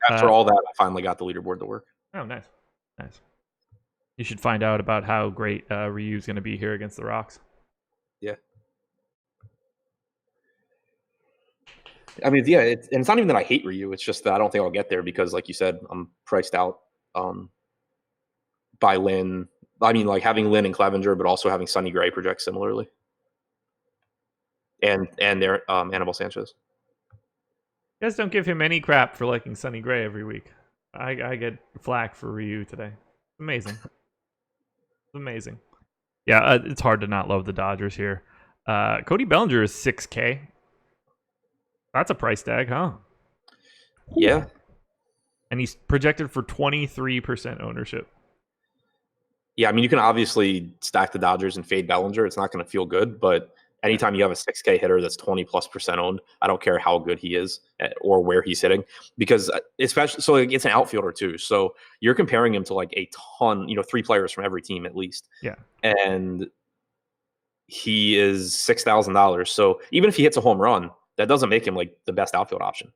After all that, I finally got the leaderboard to work. Oh, nice. You should find out about how great Ryu's going to be here against the Rocks. Yeah. I mean, yeah, it's not even that I hate Ryu. It's just that I don't think I'll get there because, like you said, I'm priced out by Lynn. I mean, like having Lynn and Clevenger, but also having Sonny Gray project similarly. And their Anibal Sanchez. You guys don't give him any crap for liking Sonny Gray every week. I get flack for Ryu today. Amazing. Amazing. Yeah, it's hard to not love the Dodgers here. Cody Bellinger is 6K. That's a price tag, huh? Yeah. And he's projected for 23% ownership. Yeah, I mean, you can obviously stack the Dodgers and fade Bellinger. It's not going to feel good, but anytime you have a 6K hitter that's 20+% owned, I don't care how good he is or where he's hitting, because especially so it's an outfielder too. So you're comparing him to like a ton, 3 players from every team at least. Yeah, and he is $6,000. So even if he hits a home run, that doesn't make him like the best outfield option.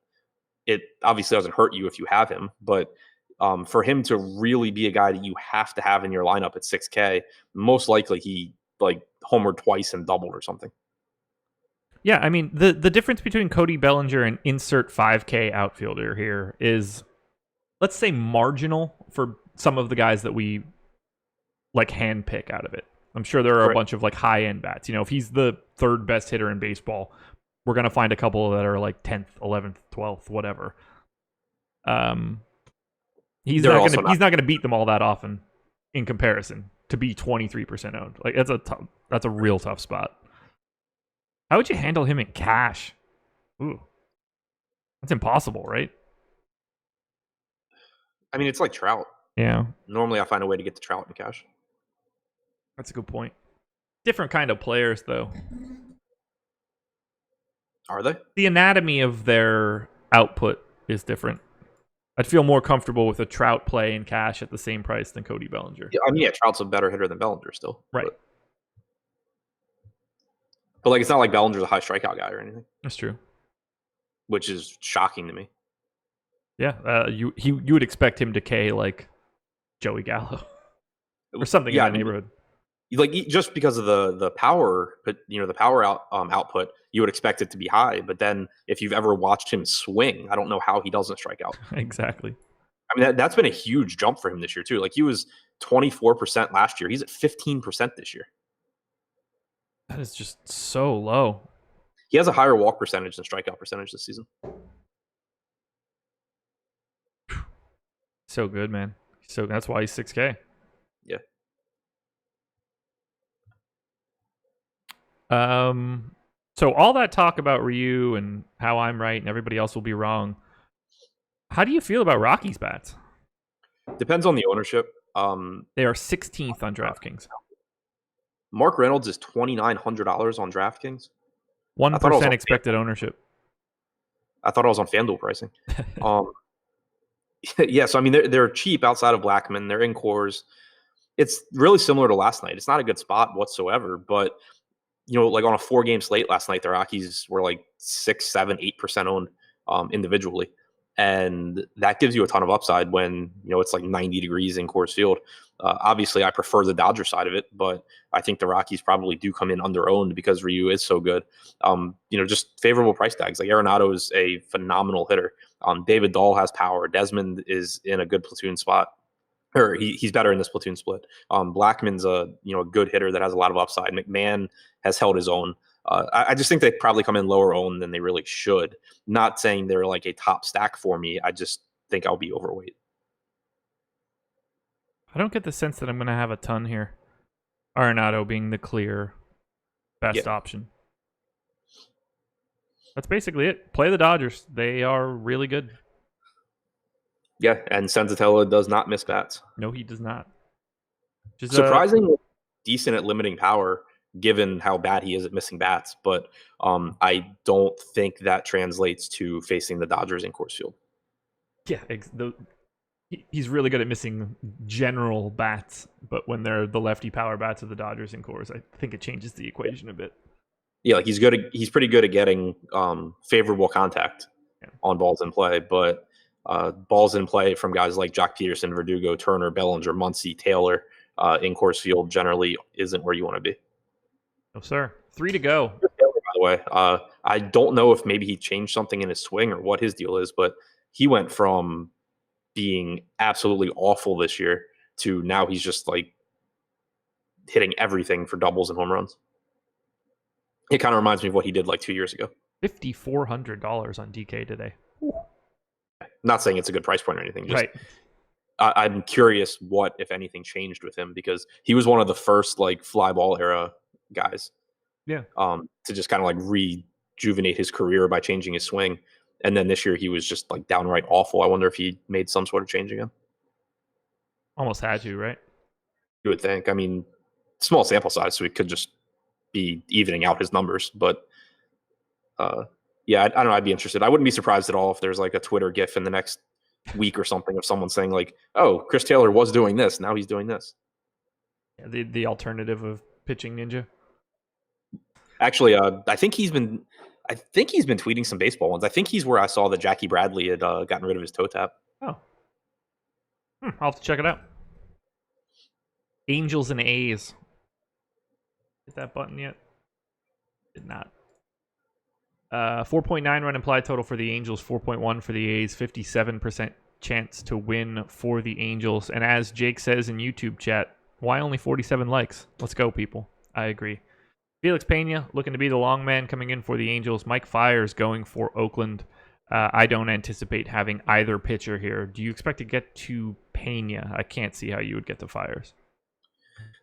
It obviously doesn't hurt you if you have him, but for him to really be a guy that you have to have in your lineup at 6K, most likely he like homered twice and doubled or something. Yeah, I mean, the difference between Cody Bellinger and insert 5K outfielder here is, let's say, marginal for some of the guys that we like handpick out of it. I'm sure there are a bunch of like high-end bats. If he's the 3rd best hitter in baseball, we're going to find a couple that are like 10th, 11th, 12th, whatever. He's not going to beat them all that often in comparison. to be 23% owned. Like that's a real tough spot. How would you handle him in cash? Ooh, that's impossible, right? I mean, it's like Trout. Yeah, Normally, I find a way to get the Trout in cash. that's a good point. Different kind of players, though. Are they? The anatomy of their output is different. I'd feel more comfortable with a Trout play in cash at the same price than Cody Bellinger. Yeah, I mean, Trout's a better hitter than Bellinger still. Right. But like, it's not like Bellinger's a high strikeout guy or anything. That's true. Which is shocking to me. Yeah, you would expect him to K like Joey Gallo or something in that neighborhood. Like, just because of the power, but the power output, you would expect it to be high. But then if you've ever watched him swing, I don't know how he doesn't strike out. Exactly. I mean, that's been a huge jump for him this year too. Like, he was 24% last year. He's at 15% this year. That is just so low. He has a higher walk percentage than strikeout percentage this season. So good, man. So that's why he's 6K. Yeah. So all that talk about Ryu and how I'm right and everybody else will be wrong. How do you feel about Rocky's bats? Depends on the ownership. They are 16th on DraftKings. Mark Reynolds is $2,900 on DraftKings. 1% expected ownership. I thought I was on FanDuel pricing. Yeah, so I mean, they're cheap outside of Blackman. They're in cores. It's really similar to last night. It's not a good spot whatsoever, but like on a 4-game slate last night, the Rockies were like 6, 7, 8% owned individually. And that gives you a ton of upside when, it's like 90 degrees in Coors Field. Obviously, I prefer the Dodger side of it, but I think the Rockies probably do come in under-owned because Ryu is so good. Just favorable price tags. Like, Arenado is a phenomenal hitter. David Dahl has power. Desmond is in a good platoon spot. Or he's better in this platoon split. Blackman's a good hitter that has a lot of upside. McMahon has held his own. I just think they probably come in lower owned than they really should. Not saying they're like a top stack for me. I just think I'll be overweight. I don't get the sense that I'm going to have a ton here. Arenado being the clear best option. That's basically it. Play the Dodgers. They are really good. Yeah, and Senzatella does not miss bats. No, he does not. Surprisingly decent at limiting power, given how bad he is at missing bats. But I don't think that translates to facing the Dodgers in Coors Field. Yeah, he's really good at missing general bats, but when they're the lefty power bats of the Dodgers in Coors, I think it changes the equation a bit. Yeah, like he's pretty good at getting favorable contact on balls in play, but balls in play from guys like Jock Peterson, Verdugo, Turner, Bellinger, Muncy, Taylor in Coors Field generally isn't where you want to be. No, sir. 3 to go. By the way, I don't know if maybe he changed something in his swing or what his deal is, but he went from being absolutely awful this year to now he's just like hitting everything for doubles and home runs. It kind of reminds me of what he did like 2 years ago. $5,400 on DK today. Not saying it's a good price point or anything. Just, right. I'm curious what, if anything, changed with him because he was one of the first like fly ball era guys. Yeah. To just kind of like rejuvenate his career by changing his swing. And then this year he was just like downright awful. I wonder if he made some sort of change again. Almost had to, right? You would think. I mean, small sample size, so he could just be evening out his numbers. But yeah, I don't know. I'd be interested. I wouldn't be surprised at all if there's like a Twitter GIF in the next week or something of someone saying like, "Oh, Chris Taylor was doing this. Now he's doing this." Yeah, the alternative of pitching ninja. Actually, I think he's been tweeting some baseball ones. I think he's where I saw that Jackie Bradley had gotten rid of his toe tap. Oh, I'll have to check it out. Angels and A's. Hit that button yet? Did not. 4.9 run implied total for the Angels, 4.1 for the A's, 57% chance to win for the Angels. And as Jake says in YouTube chat, why only 47 likes? Let's go, people. I agree. Felix Pena looking to be the long man coming in for the Angels. Mike Fiers going for Oakland. I don't anticipate having either pitcher here. Do you expect to get to Pena? I can't see how you would get to Fiers.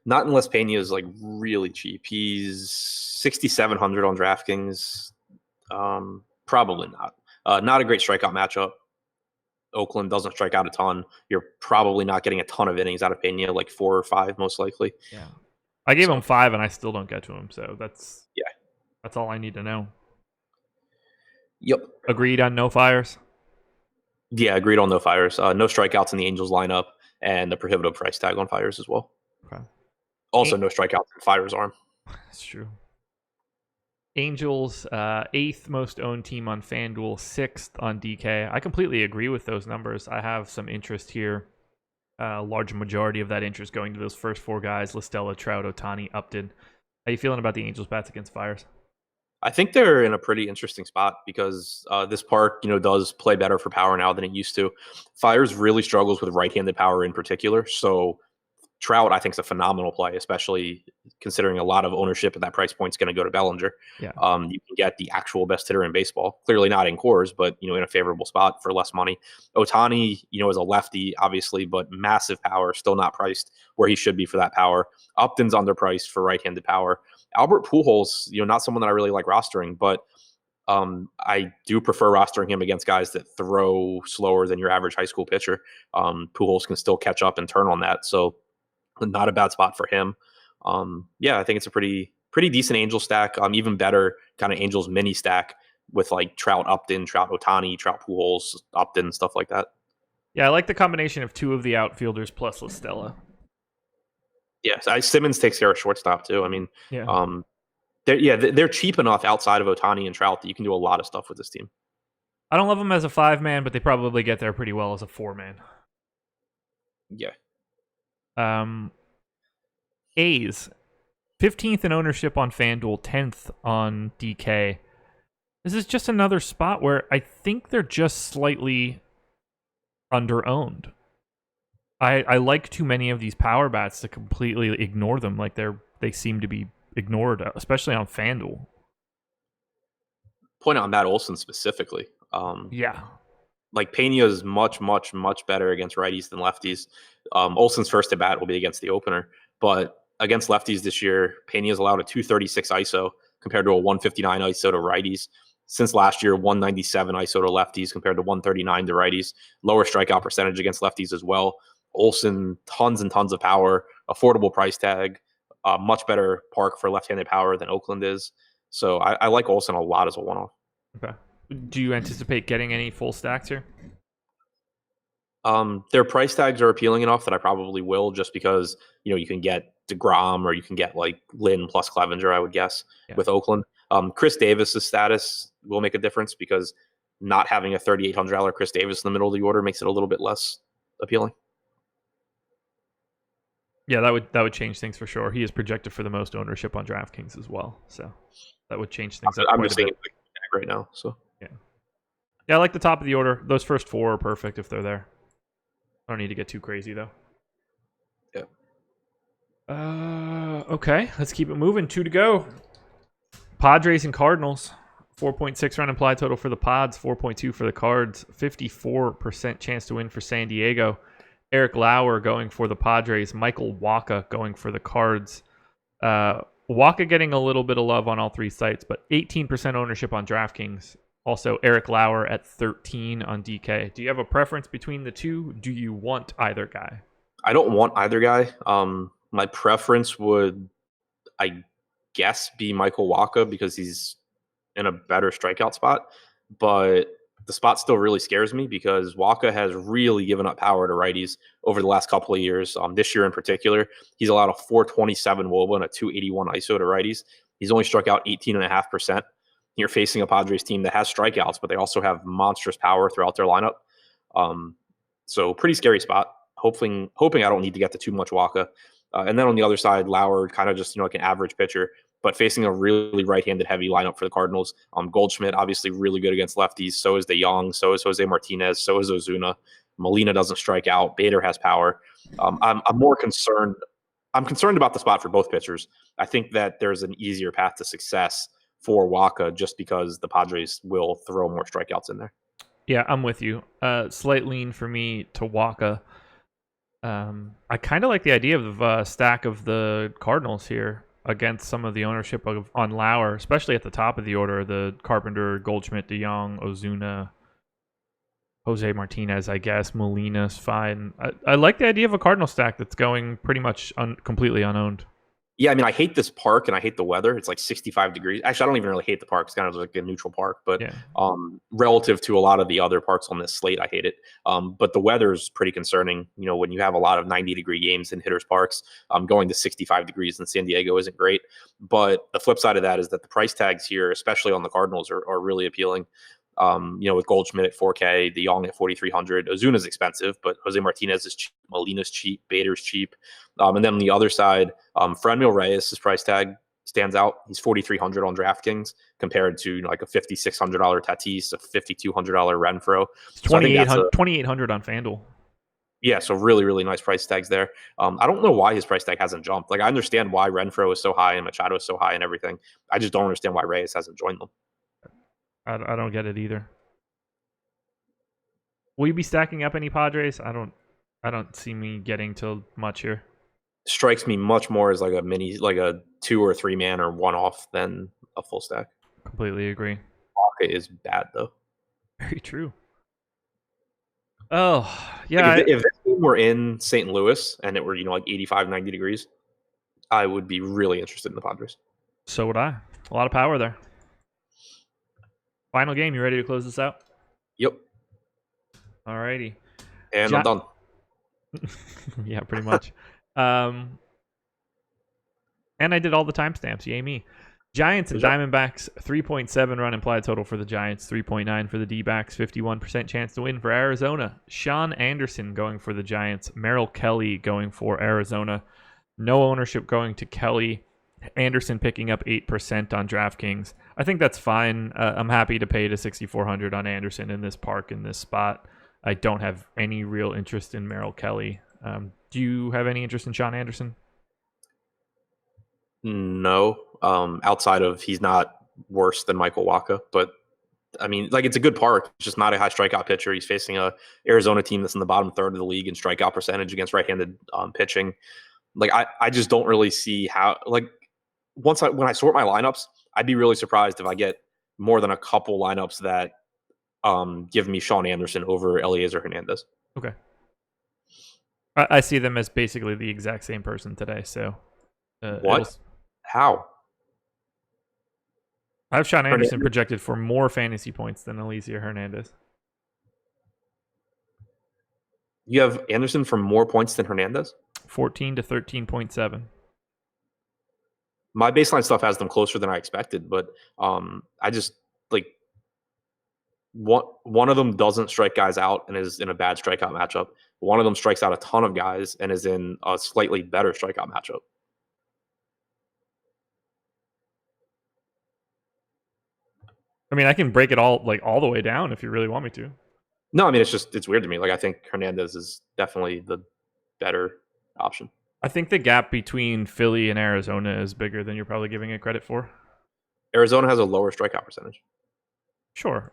Not unless Pena is like really cheap. He's 6,700 on DraftKings. Probably not. Not a great strikeout matchup. Oakland doesn't strike out a ton. You're probably not getting a ton of innings out of Pena, like 4 or 5 most likely. Yeah. I gave him 5 and I still don't get to him, so that's all I need to know. Yep. Agreed on no fires? Yeah, agreed on no fires. No strikeouts in the Angels lineup and a prohibitive price tag on fires as well. Okay. Also, no strikeouts in Fire's arm. That's true. Angels, 8th most owned team on FanDuel, 6th on DK. I completely agree with those numbers. I have some interest here. Large majority of that interest going to those first 4 guys: Listella, Trout, Ohtani, Upton. How you feeling about the Angels bats against Fires? I think they're in a pretty interesting spot because this park, does play better for power now than it used to. Fires really struggles with right-handed power in particular. So Trout, I think, is a phenomenal play, especially considering a lot of ownership at that price point is going to go to Bellinger. Yeah. You can get the actual best hitter in baseball. Clearly not in cores, but in a favorable spot for less money. Ohtani, is a lefty, obviously, but massive power, still not priced where he should be for that power. Upton's underpriced for right-handed power. Albert Pujols, not someone that I really like rostering, but I do prefer rostering him against guys that throw slower than your average high school pitcher. Pujols can still catch up and turn on that, so not a bad spot for him. I think it's a pretty decent Angel stack. Even better kind of Angels mini stack with like Trout, Upton, Trout, Ohtani, Trout, Pujols, Upton, stuff like that. Yeah, I like the combination of 2 of the outfielders plus Listella. Yes, Simmons takes care of shortstop too. I mean, they're cheap enough outside of Ohtani and Trout that you can do a lot of stuff with this team. I don't love them as a 5-man, but they probably get there pretty well as a 4-man. Yeah. A's, 15th in ownership on FanDuel, 10th on DK. This is just another spot where I think they're just slightly under-owned. I like too many of these power bats to completely ignore them. Like they seem to be ignored, especially on FanDuel. Point out Matt Olson specifically. Like Pena is much, much, much better against righties than lefties. Olson's first at bat will be against the opener, but against lefties this year, Pena is allowed a 236 ISO compared to a 159 ISO to righties. Since last year, 197 ISO to lefties compared to 139 to righties. Lower strikeout percentage against lefties as well. Olson, tons and tons of power, affordable price tag, much better park for left-handed power than Oakland is. So I like Olson a lot as a one-off. Okay. Do you anticipate getting any full stacks here? Their price tags are appealing enough that I probably will, just because you can get Degrom or you can get like Lynn plus Clevenger, I would guess, with Oakland. Chris Davis's status will make a difference because not having a $3,800 Chris Davis in the middle of the order makes it a little bit less appealing. Yeah, that would change things for sure. He is projected for the most ownership on DraftKings as well, so that would change things up. I'm just thinking right now, so yeah, I like the top of the order. Those first 4 are perfect if they're there. I don't need to get too crazy though. Yeah. Okay, let's keep it moving. 2 to go. Padres and Cardinals. 4.6 run implied total for the Pods, 4.2 for the Cards, 54% chance to win for San Diego. Eric Lauer going for the Padres, Michael Wacha going for the Cards. Wacha getting a little bit of love on all 3 sites, but 18% ownership on DraftKings. Also, Eric Lauer at 13 on DK. Do you have a preference between the 2? Do you want either guy? I don't want either guy. My preference would, I guess, be Michael Wacha because he's in a better strikeout spot. But the spot still really scares me because Wacha has really given up power to righties over the last couple of years. This year in particular, he's allowed a 427 WOBA and a 281 ISO to righties. He's only struck out 18.5%. You're facing a Padres team that has strikeouts, but they also have monstrous power throughout their lineup. So pretty scary spot. Hoping I don't need to get to too much Wacha. And then on the other side, Lauer, kind of just like an average pitcher, but facing a really right-handed heavy lineup for the Cardinals. Goldschmidt, obviously really good against lefties. So is DeYoung. So is Jose Martinez. So is Ozuna. Molina doesn't strike out. Bader has power. I'm more concerned. I'm concerned about the spot for both pitchers. I think that there's an easier path to success for Wacha just because the Padres will throw more strikeouts in there. Yeah, I'm with you. Slight lean for me to Wacha. I kind of like the idea of a stack of the Cardinals here against some of the ownership on Lauer, especially at the top of the order. The Carpenter, Goldschmidt, DeYoung, Ozuna, Jose Martinez, I guess. Molina's fine. I like the idea of a Cardinal stack that's going pretty much completely unowned. Yeah, I mean, I hate this park and I hate the weather. It's like 65 degrees. Actually, I don't even really hate the park. It's kind of like a neutral park, but Yeah. Relative to a lot of the other parks on this slate, I hate it. But the weather is pretty concerning. You know, when you have a lot of 90-degree games in hitters' parks, going to 65 degrees in San Diego isn't great. But the flip side of that is that the price tags here, especially on the Cardinals, are really appealing. You know, with Goldschmidt at 4K, DeYoung at 4,300. Ozuna's expensive, but Jose Martinez is cheap. Molina's cheap. Bader's cheap. And then on the other side, Franmil Reyes' price tag stands out. He's 4,300 on DraftKings compared to like a $5,600 Tatis, a $5,200 Renfroe. It's 2,800 on FanDuel. Yeah, so really, really nice price tags there. I don't know why his price tag hasn't jumped. Like, I understand why Renfroe is so high and Machado is so high and everything. I just don't understand why Reyes hasn't joined them. I don't get it either. Will you be stacking up any Padres? I don't see me getting to much here. Strikes me much more as like a 2 or 3 man or one off than a full stack. Completely agree. Waka is bad though. Very true. Oh yeah. Like if this team were in St. Louis and it were, you know, like 85, 90 degrees, I would be really interested in the Padres. So would I. A lot of power there. Final game. You ready to close this out? Yep. Alrighty. And I'm done. Yeah, pretty much. And I did all the timestamps. Yay me. Giants and Diamondbacks, 3.7 run implied total for the Giants, 3.9 for the D-backs, 51% chance to win for Arizona. Sean Anderson going for the Giants, Merrill Kelly going for Arizona. No ownership going to Kelly. Anderson picking up 8% on DraftKings. I think that's fine. I'm happy to pay to 6,400 on Anderson in this park, in this spot. I don't have any real interest in Merrill Kelly. Do you have any interest in Sean Anderson? No. Outside of he's not worse than Michael Wacha, but I mean, like, it's a good park. It's just not a high strikeout pitcher. He's facing a Arizona team that's in the bottom third of the league in strikeout percentage against right-handed pitching. Like, I just don't really see how, like, when I sort my lineups, I'd be really surprised if I get more than a couple lineups that give me Sean Anderson over Eliezer Hernandez. Okay. I see them as basically the exact same person today. So what? How? I have Sean Anderson projected for more fantasy points than Eliezer Hernandez. You have Anderson for more points than Hernandez? 14 to 13.7. My baseline stuff has them closer than I expected, but I just, like, one of them doesn't strike guys out and is in a bad strikeout matchup. One of them strikes out a ton of guys and is in a slightly better strikeout matchup. I mean, I can break it all the way down if you really want me to. No, I mean, it's weird to me. Like, I think Hernandez is definitely the better option. I think the gap between Philly and Arizona is bigger than you're probably giving it credit for. Arizona has a lower strikeout percentage. Sure.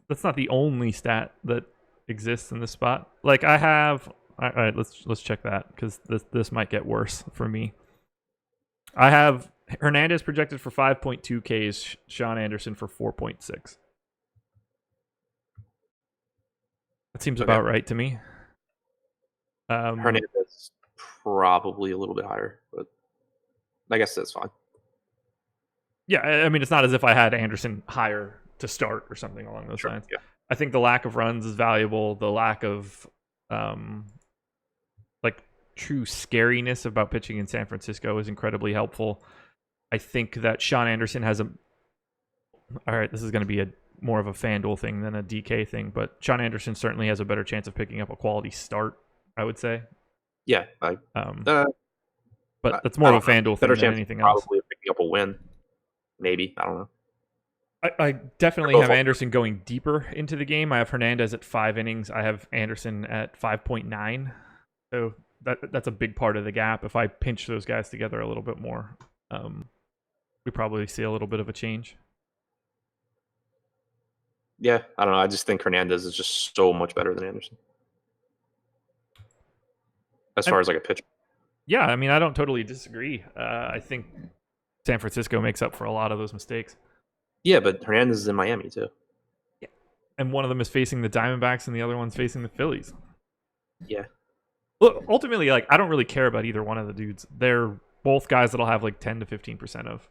That's not the only stat that exists in this spot. Like, I have... All right, let's check that, because this might get worse for me. I have Hernandez projected for 5.2 Ks, Sean Anderson for 4.6. That seems about right to me. Hernandez probably a little bit higher, but I guess that's fine. Yeah, I mean, it's not as if I had Anderson higher to start or something along those lines. Yeah. I think the lack of runs is valuable. The lack of like true scariness about pitching in San Francisco is incredibly helpful. I think that Sean Anderson has all right, this is going to be more of a FanDuel thing than a DK thing, but Sean Anderson certainly has a better chance of picking up a quality start, I would say. Yeah. But that's more of a FanDuel thing than anything else. Probably picking up a win. Maybe. I don't know. I definitely have Anderson going deeper into the game. I have Hernandez at 5 innings. I have Anderson at 5.9. So that's a big part of the gap. If I pinch those guys together a little bit more, we probably see a little bit of a change. Yeah, I don't know. I just think Hernandez is just so much better than Anderson. as far as like a pitcher. Yeah, I mean, I don't totally disagree. I think San Francisco makes up for a lot of those mistakes. Yeah, but Hernandez is in Miami too. Yeah. And one of them is facing the Diamondbacks and the other one's facing the Phillies. Yeah. Look, ultimately, like, I don't really care about either one of the dudes. They're both guys that'll have like 10 to 15% of.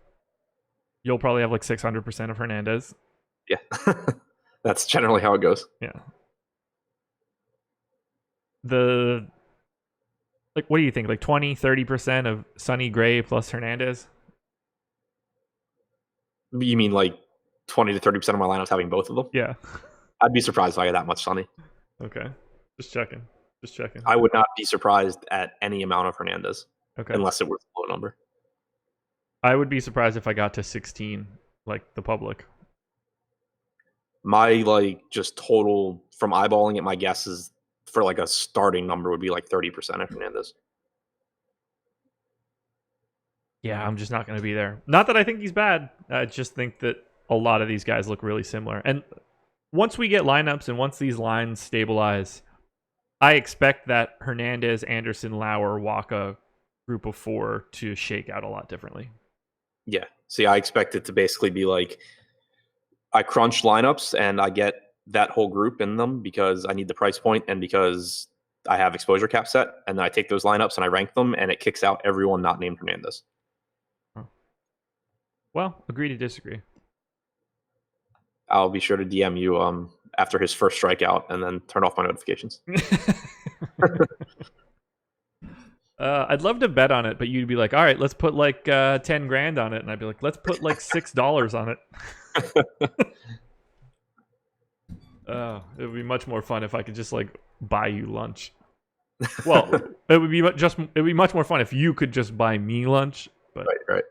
You'll probably have like 600% of Hernandez. Yeah. That's generally how it goes. Yeah. What do you think? Like 20, 30% of Sonny Gray plus Hernandez? You mean like 20 to 30% of my lineups having both of them? Yeah. I'd be surprised if I had that much Sonny. Okay. Just checking. I would not be surprised at any amount of Hernandez. Okay. Unless it was a low number. I would be surprised if I got to 16, like the public. My like just total from eyeballing it, my guess is for like a starting number would be like 30% of Hernandez. Yeah, I'm just not going to be there. Not that I think he's bad. I just think that a lot of these guys look really similar. And once we get lineups and once these lines stabilize, I expect that Hernandez, Anderson, Lauer, Waka group of 4 to shake out a lot differently. Yeah. See, I expect it to basically be like I crunch lineups and I get that whole group in them because I need the price point and because I have exposure cap set. And then I take those lineups and I rank them and it kicks out everyone not named Hernandez. Well, agree to disagree. I'll be sure to DM you after his first strikeout and then turn off my notifications. I'd love to bet on it, but you'd be like, all right, let's put like 10 grand on it. And I'd be like, let's put like $6 on it. It would be much more fun if I could just like buy you lunch. Well, it would be much more fun if you could just buy me lunch. But right.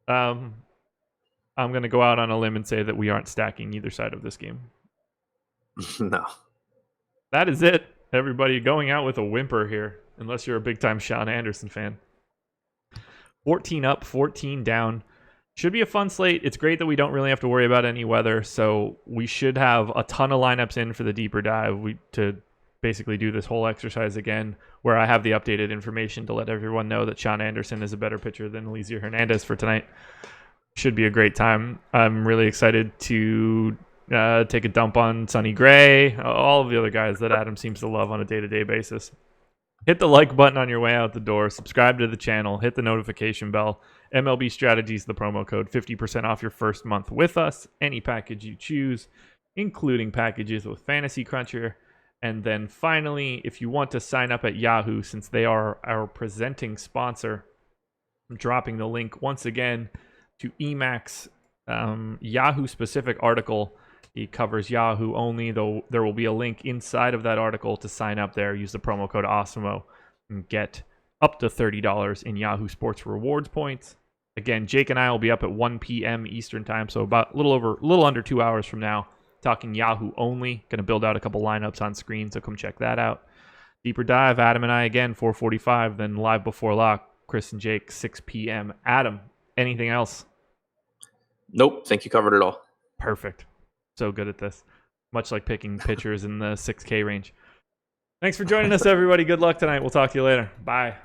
I'm gonna go out on a limb and say that we aren't stacking either side of this game. No. That is it. Everybody going out with a whimper here, unless you're a big-time Sean Anderson fan. 14 up, 14 down. Should be a fun slate. It's great that we don't really have to worry about any weather, so we should have a ton of lineups in for the deeper dive to basically do this whole exercise again, where I have the updated information to let everyone know that Sean Anderson is a better pitcher than Eliezer Hernandez for tonight. Should be a great time. I'm really excited to take a dump on Sonny Gray, all of the other guys that Adam seems to love on a day-to-day basis. Hit the like button on your way out the door. Subscribe to the channel. Hit the notification bell. MLB Strategies, the promo code, 50% off your first month with us. Any package you choose, including packages with Fantasy Cruncher. And then finally, if you want to sign up at Yahoo, since they are our presenting sponsor, I'm dropping the link once again to Emacs Yahoo-specific article. He covers Yahoo only, though there will be a link inside of that article to sign up there. Use the promo code AWESEMO and get up to $30 in Yahoo Sports rewards points. Again, Jake and I will be up at 1 p.m. Eastern time, so about a little under 2 hours from now, talking Yahoo only. Going to build out a couple lineups on screen, so come check that out. Deeper dive, Adam and I again, 4:45, then live before lock, Chris and Jake, 6 p.m. Adam, anything else? Nope, think you covered it all. Perfect. So good at this. Much like picking pitchers in the 6K range. Thanks for joining us, everybody. Good luck tonight. We'll talk to you later. Bye.